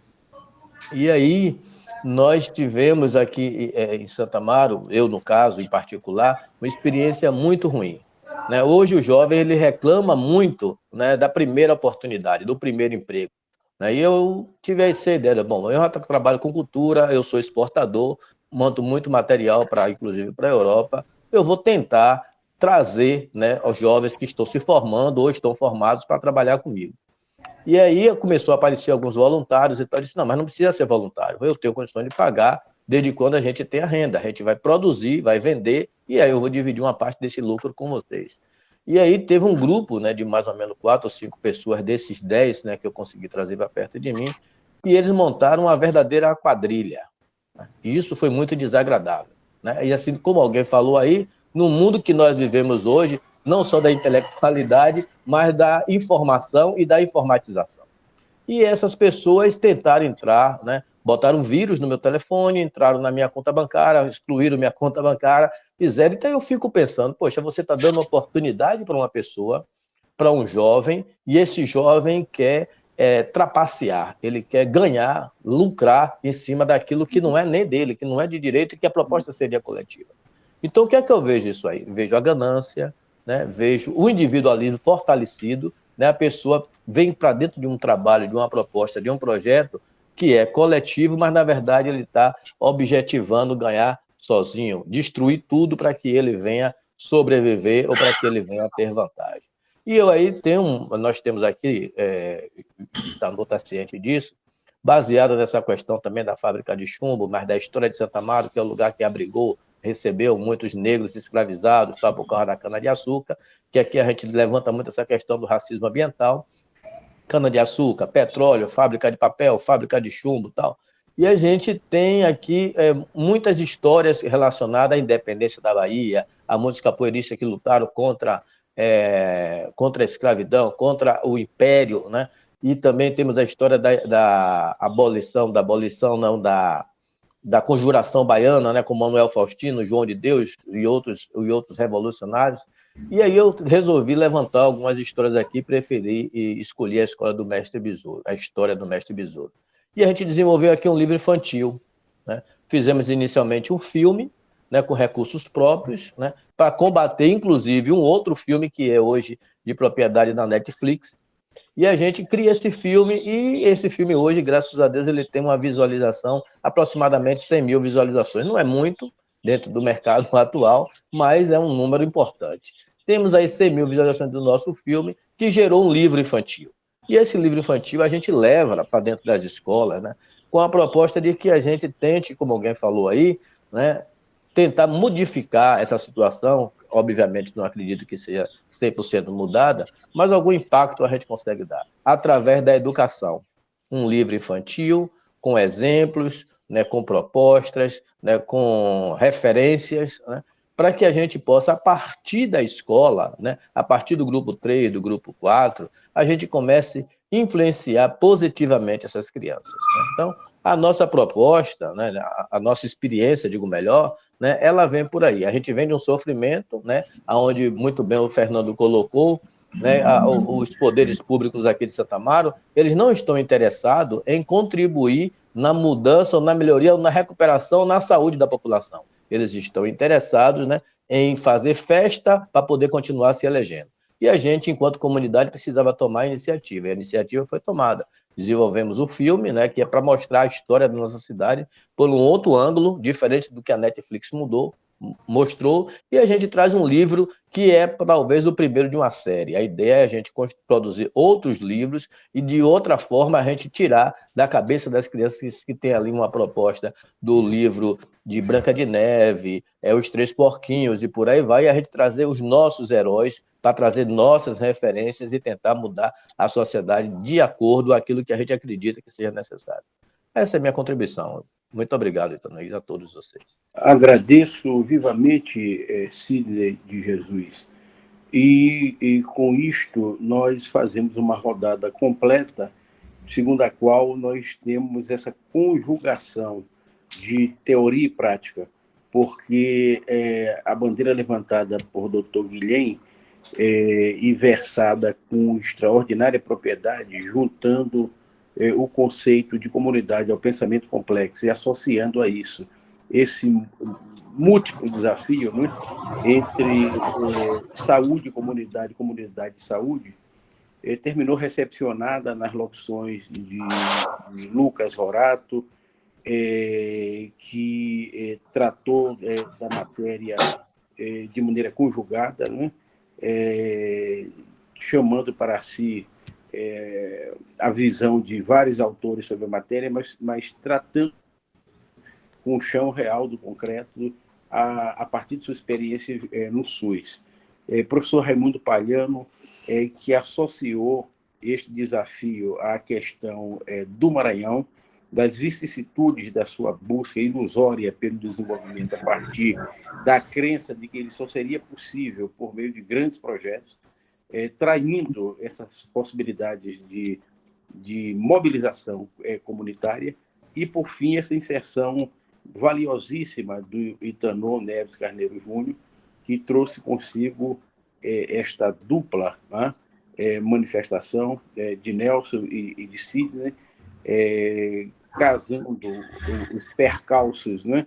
E aí, nós tivemos aqui em Santo Amaro, eu no caso em particular, uma experiência muito ruim, né? Hoje o jovem ele reclama muito, né, da primeira oportunidade, do primeiro emprego, né? E eu tive essa ideia, bom, eu já trabalho com cultura, eu sou exportador, mando muito material inclusive para a Europa, eu vou tentar trazer, né, os jovens que estão se formando ou estão formados para trabalhar comigo. E aí começou a aparecer alguns voluntários e tal. Eu disse, não, mas não precisa ser voluntário, eu tenho condições de pagar desde quando a gente tem a renda. A gente vai produzir, vai vender, e aí eu vou dividir uma parte desse lucro com vocês. E aí teve um grupo, né, de mais ou menos 4 ou 5 pessoas, desses 10, né, que eu consegui trazer para perto de mim, e eles montaram uma verdadeira quadrilha. E isso foi muito desagradável, né? E assim como alguém falou aí, no mundo que nós vivemos hoje, não só da intelectualidade, mas da informação e da informatização. E essas pessoas tentaram entrar, né, botaram um vírus no meu telefone, entraram na minha conta bancária, excluíram minha conta bancária, fizeram. Então eu fico pensando, poxa, você está dando oportunidade para uma pessoa, para um jovem, e esse jovem quer trapacear, ele quer ganhar, lucrar em cima daquilo que não é nem dele, que não é de direito e que a proposta seria coletiva. Então o que é que eu vejo isso aí? Vejo a ganância, né? Vejo o individualismo fortalecido, né? A pessoa vem para dentro de um trabalho, de uma proposta, de um projeto que é coletivo, mas na verdade ele está objetivando ganhar sozinho, destruir tudo para que ele venha sobreviver ou para que ele venha ter vantagem. E eu aí nós temos aqui, está ciente disso, baseado nessa questão também da fábrica de chumbo, mas da história de Santo Amaro, que é o lugar que abrigou, recebeu muitos negros escravizados, tá, por causa da cana-de-açúcar, que aqui a gente levanta muito essa questão do racismo ambiental, cana-de-açúcar, petróleo, fábrica de papel, fábrica de chumbo e tal. E a gente tem aqui muitas histórias relacionadas à independência da Bahia, a muitos capoeiristas que lutaram contra a escravidão, contra o império, né? E também temos a história da conjuração baiana, né, com Manuel Faustino, João de Deus e outros revolucionários. E aí eu resolvi levantar algumas histórias aqui, preferi e escolhi a história do Mestre Besouro. E a gente desenvolveu aqui um livro infantil, né? Fizemos inicialmente um filme, né, com recursos próprios, né, para combater, inclusive, um outro filme que é hoje de propriedade da Netflix. E a gente cria esse filme, e esse filme hoje, graças a Deus, ele tem uma visualização, aproximadamente 100 mil visualizações. Não é muito dentro do mercado atual, mas é um número importante. Temos aí 100 mil visualizações do nosso filme, que gerou um livro infantil. E esse livro infantil a gente leva para dentro das escolas, né, com a proposta de que a gente tente, como alguém falou aí, né, tentar modificar essa situação. Obviamente não acredito que seja 100% mudada, mas algum impacto a gente consegue dar, através da educação. Um livro infantil, com exemplos, né, com propostas, né, com referências, né, para que a gente possa, a partir da escola, né, a partir do grupo 3, do grupo 4, a gente comece a influenciar positivamente essas crianças, né? Então, a nossa proposta, né, a nossa experiência, digo melhor, né, ela vem por aí. A gente vem de um sofrimento, né, onde muito bem o Fernando colocou, né, os poderes públicos aqui de Santo Amaro, eles não estão interessados em contribuir na mudança, ou na melhoria, ou na recuperação, na saúde da população. Eles estão interessados, né, em fazer festa para poder continuar se elegendo. E a gente, enquanto comunidade, precisava tomar a iniciativa. E a iniciativa foi tomada. Desenvolvemos o filme, né, que é para mostrar a história da nossa cidade por um outro ângulo, diferente do que a Netflix mudou, mostrou, e a gente traz um livro que é talvez o primeiro de uma série. A ideia é a gente produzir outros livros e, de outra forma, a gente tirar da cabeça das crianças que tem ali uma proposta do livro de Branca de Neve, Os Três Porquinhos e por aí vai, e a gente trazer os nossos heróis para trazer nossas referências e tentar mudar a sociedade de acordo com aquilo que a gente acredita que seja necessário. Essa é a minha contribuição. Muito obrigado, Itanir, a todos vocês. Agradeço vivamente, Sidney de Jesus. E com isto, nós fazemos uma rodada completa, segundo a qual nós temos essa conjugação de teoria e prática, porque a bandeira levantada por Dr. Guilhem e versada com extraordinária propriedade, juntando o conceito de comunidade ao pensamento complexo e associando a isso esse múltiplo desafio, né, entre saúde e comunidade e saúde, terminou recepcionada nas locuções de Lucas Horato, que tratou da matéria de maneira conjugada, né, chamando para si a visão de vários autores sobre a matéria, mas tratando com o chão real do concreto a partir de sua experiência no SUS. Professor Raimundo Palhano, que associou este desafio à questão do Maranhão, das vicissitudes da sua busca ilusória pelo desenvolvimento a partir da crença de que ele só seria possível por meio de grandes projetos, traindo essas possibilidades de mobilização comunitária, e, por fim, essa inserção valiosíssima do Itanor Neves Carneiro Júnior, que trouxe consigo esta dupla, né, manifestação de Nelson e de Sidney, casando os percalços, né,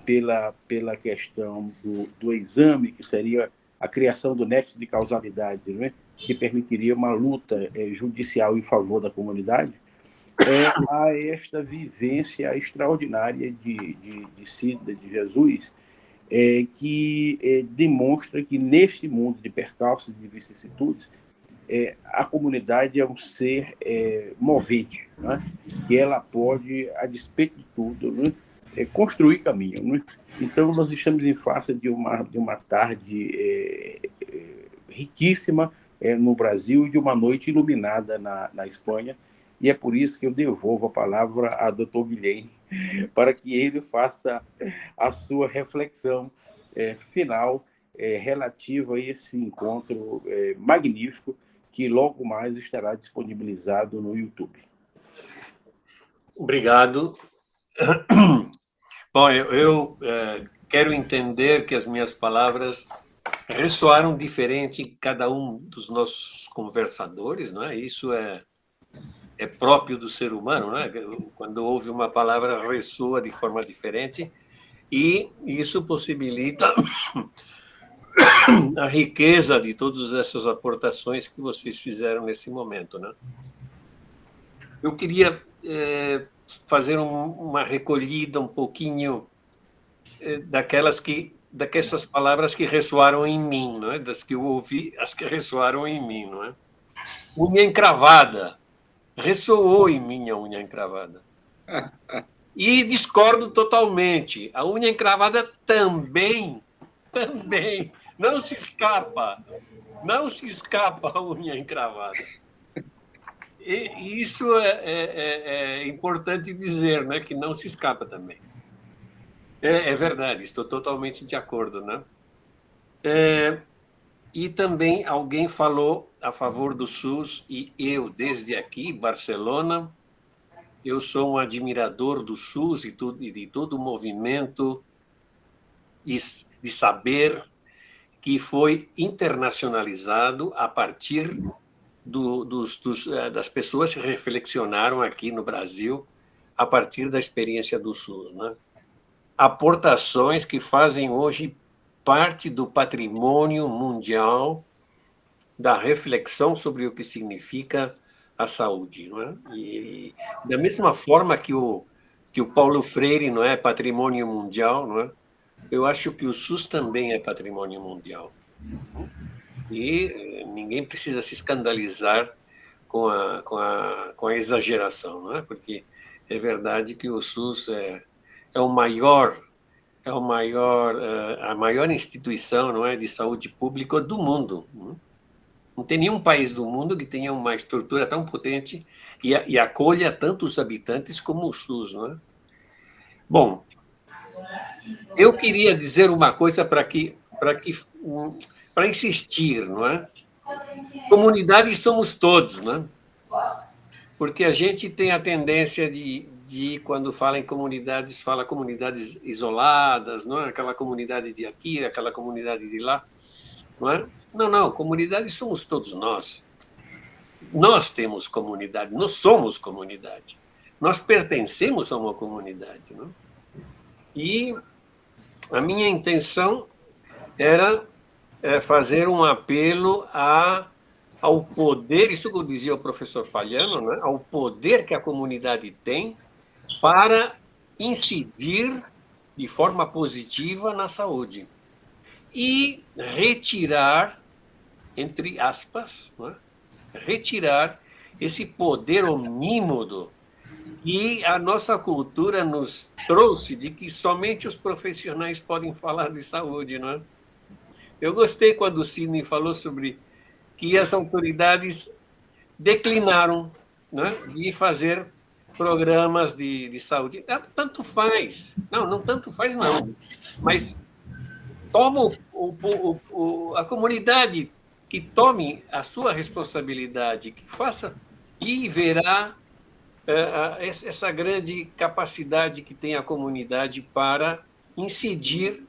pela questão do exame, que seria a criação do nexo de causalidade, né, que permitiria uma luta judicial em favor da comunidade, a esta vivência extraordinária de Sidney de Jesus, que demonstra que, neste mundo de percalços e de vicissitudes, a comunidade é um ser movente, né? Que ela pode, a despeito de tudo, né, construir caminho, né? Então, nós estamos em face de uma tarde riquíssima no Brasil e de uma noite iluminada na Espanha, e é por isso que eu devolvo a palavra a Dr. Guilhem, para que ele faça a sua reflexão final relativa a esse encontro magnífico, que logo mais estará disponibilizado no YouTube. Obrigado. Bom, eu quero entender que as minhas palavras ressoaram diferente em cada um dos nossos conversadores, não é? Isso é próprio do ser humano, né? Quando ouve uma palavra, ressoa de forma diferente, e isso possibilita a riqueza de todas essas aportações que vocês fizeram nesse momento, né? Eu queria fazer uma recolhida um pouquinho daquelas palavras que ressoaram em mim, não é? Das que eu ouvi, as que ressoaram em mim, não é? Unha encravada. Ressoou em mim a unha encravada. E discordo totalmente. A unha encravada também, não se escapa a unha encravada. E isso é importante dizer, né, que não se escapa também. É verdade, estou totalmente de acordo, né? E também alguém falou a favor do SUS, e eu, desde aqui, Barcelona, eu sou um admirador do SUS e de todo o movimento de saber que foi internacionalizado a partir das pessoas que reflexionaram aqui no Brasil a partir da experiência do SUS, né? Aportações que fazem hoje parte do patrimônio mundial da reflexão sobre o que significa a saúde, não é? E da mesma forma que o Paulo Freire, não é, patrimônio mundial, não é? eu acho que o SUS também é patrimônio mundial. E ninguém precisa se escandalizar com a exageração, não é? Porque é verdade que o SUS é a maior instituição, não é, de saúde pública do mundo. Não tem nenhum país do mundo que tenha uma estrutura tão potente e acolha tantos habitantes como o SUS, não é? Bom, eu queria dizer uma coisa para insistir, não é? Comunidade somos todos, não é? Porque a gente tem a tendência de quando fala em comunidades, fala comunidades isoladas, não é? Aquela comunidade de aqui, aquela comunidade de lá, não é? Não, comunidade somos todos nós. Nós temos comunidade, nós somos comunidade. Nós pertencemos a uma comunidade, não é? E a minha intenção era fazer um apelo ao poder, isso que eu dizia o professor Palhano, né? Ao poder que a comunidade tem para incidir de forma positiva na saúde e retirar, entre aspas, né? Retirar esse poder omnímodo que a nossa cultura nos trouxe de que somente os profissionais podem falar de saúde, não é? Eu gostei quando o Sidney falou sobre que as autoridades declinaram, né, de fazer programas de saúde. Tanto faz. Não tanto faz, não. Mas toma a comunidade que tome a sua responsabilidade, que faça, e verá essa grande capacidade que tem a comunidade para incidir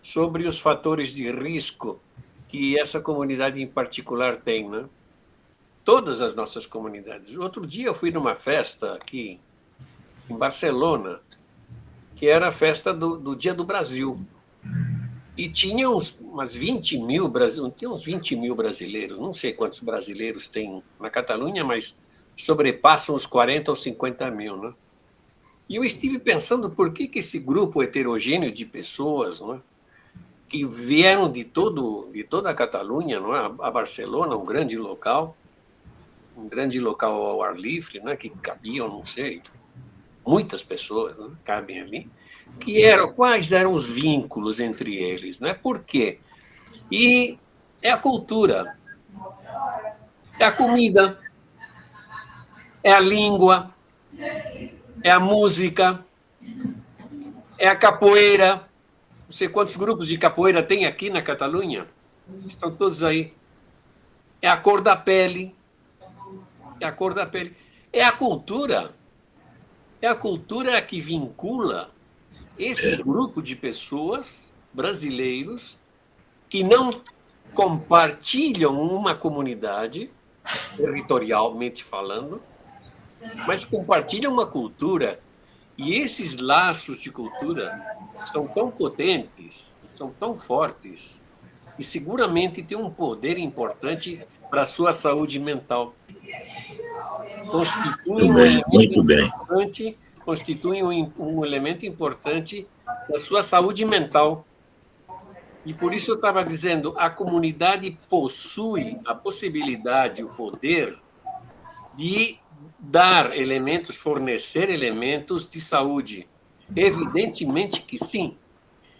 sobre os fatores de risco que essa comunidade em particular tem, né? Todas as nossas comunidades. Outro dia eu fui numa festa aqui em Barcelona, que era a festa do Dia do Brasil. E tinha umas 20 mil brasileiros, tinha uns 20 mil brasileiros, não sei quantos brasileiros tem na Catalunha, mas sobrepassam os 40 ou 50 mil, né? E eu estive pensando por que esse grupo heterogêneo de pessoas, né, que vieram de toda a Catalunha, não é? A Barcelona, um grande local ao ar livre, né, que cabiam, não sei, muitas pessoas, né, cabem ali, quais eram os vínculos entre eles, né? Por quê? E é a cultura, é a comida, é a língua, é a música, é a capoeira. Não sei quantos grupos de capoeira tem aqui na Catalunha. Estão todos aí. É a cor da pele. É a cor da pele. É a cultura. É a cultura que vincula esse grupo de pessoas, brasileiros, que não compartilham uma comunidade, territorialmente falando, mas compartilham uma cultura. E esses laços de cultura são tão potentes, são tão fortes, e seguramente têm um poder importante para a sua saúde mental. Constituem um elemento importante da sua saúde mental. E por isso eu estava dizendo, a comunidade possui a possibilidade, o poder de dar elementos, fornecer elementos de saúde. Evidentemente que sim.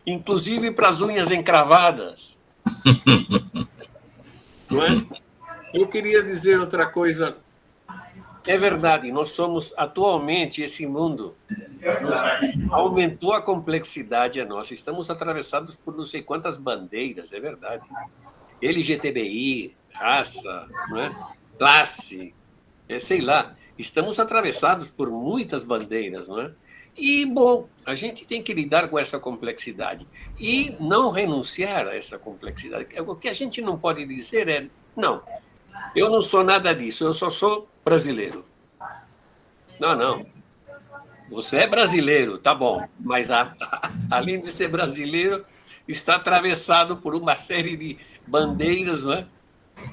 Inclusive para as unhas encravadas. Não é? Eu queria dizer outra coisa. É verdade, nós somos, atualmente, esse mundo aumentou a complexidade a nós. Estamos atravessados por não sei quantas bandeiras, é verdade. LGTBI, raça, não é? Classe, sei lá. Estamos atravessados por muitas bandeiras, não é? E, bom, a gente tem que lidar com essa complexidade e não renunciar a essa complexidade. O que a gente não pode dizer é, não, eu não sou nada disso, eu só sou brasileiro. Não. Você é brasileiro, tá bom, mas além de ser brasileiro, está atravessado por uma série de bandeiras, não é?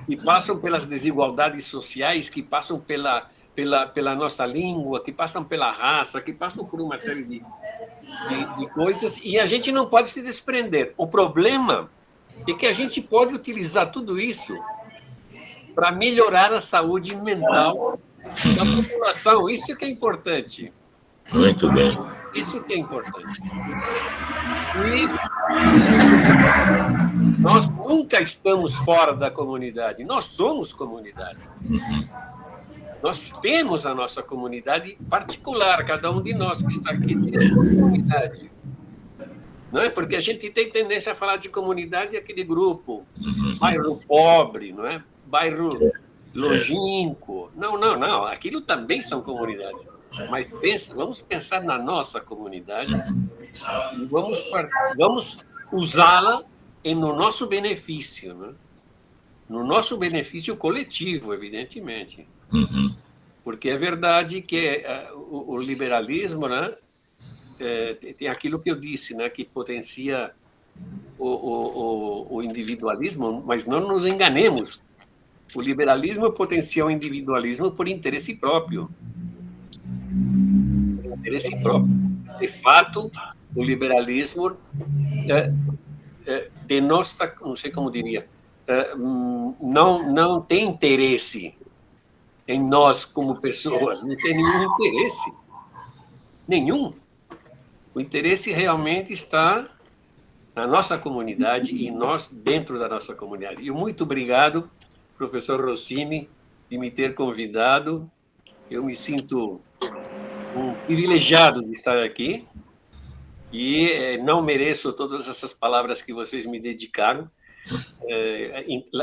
Que passam pelas desigualdades sociais, que passam pela pela nossa língua, que passam pela raça, que passam por uma série de coisas, e a gente não pode se desprender. O problema é que a gente pode utilizar tudo isso para melhorar a saúde mental da população. Isso que é importante. Muito bem. Isso que é importante. E nós nunca estamos fora da comunidade. Nós somos comunidade. Nós temos a nossa comunidade particular, cada um de nós que está aqui tem a sua comunidade. Não é? Porque a gente tem tendência a falar de comunidade aquele grupo, bairro pobre, não é? Bairro longínquo. Não. Aquilo também são comunidades. Mas vamos pensar na nossa comunidade e vamos usá-la no nosso benefício, né? No nosso benefício coletivo, evidentemente. Porque é verdade que o liberalismo, né, tem aquilo que eu disse, né, que potencia o individualismo, mas não nos enganemos. O liberalismo potencia o individualismo por interesse próprio. Interesse próprio. De fato, o liberalismo denota, não sei como diria, não tem interesse em nós como pessoas, não tem nenhum interesse. Nenhum. O interesse realmente está na nossa comunidade e nós dentro da nossa comunidade. E muito obrigado, professor Rossini, de me ter convidado. Eu me sinto um privilegiado de estar aqui e não mereço todas essas palavras que vocês me dedicaram.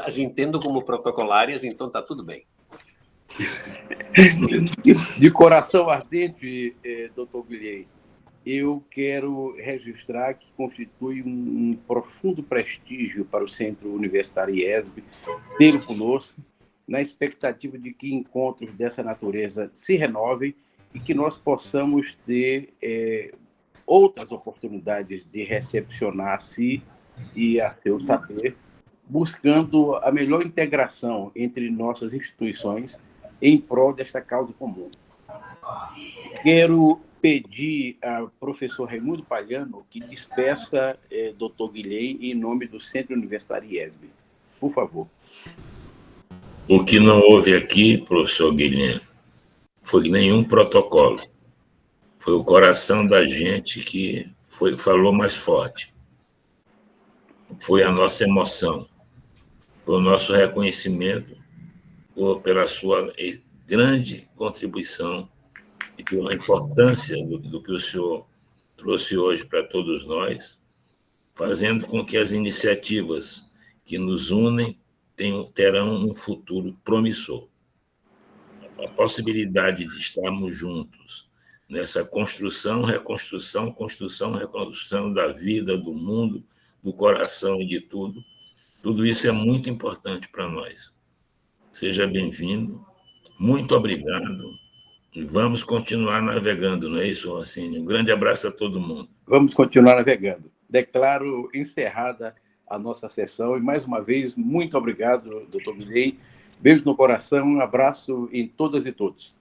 As entendo como protocolárias, então está tudo bem. De coração ardente, doutor Guilherme, eu quero registrar que constitui um profundo prestígio para o Centro Universitário IESB tê-lo conosco, na expectativa de que encontros dessa natureza se renovem e que nós possamos ter outras oportunidades de recepcionar a si e a seu saber, buscando a melhor integração entre nossas instituições em prol desta causa comum. Quero pedir ao professor Raimundo Palhano que despeça Dr. Guilherme em nome do Centro Universitário IESB. Por favor. O que não houve aqui, professor Guilherme, foi nenhum protocolo. Foi o coração da gente que falou mais forte. Foi a nossa emoção. Foi o nosso reconhecimento pela sua grande contribuição e pela importância do que o senhor trouxe hoje para todos nós, fazendo com que as iniciativas que nos unem terão um futuro promissor. A possibilidade de estarmos juntos nessa construção, reconstrução da vida, do mundo, do coração e de tudo isso é muito importante para nós. Seja bem-vindo, muito obrigado, e vamos continuar navegando, não é isso, Rossini? Um grande abraço a todo mundo. Vamos continuar navegando. Declaro encerrada a nossa sessão, e mais uma vez, muito obrigado, doutor Guilherme. Beijo no coração, um abraço em todas e todos.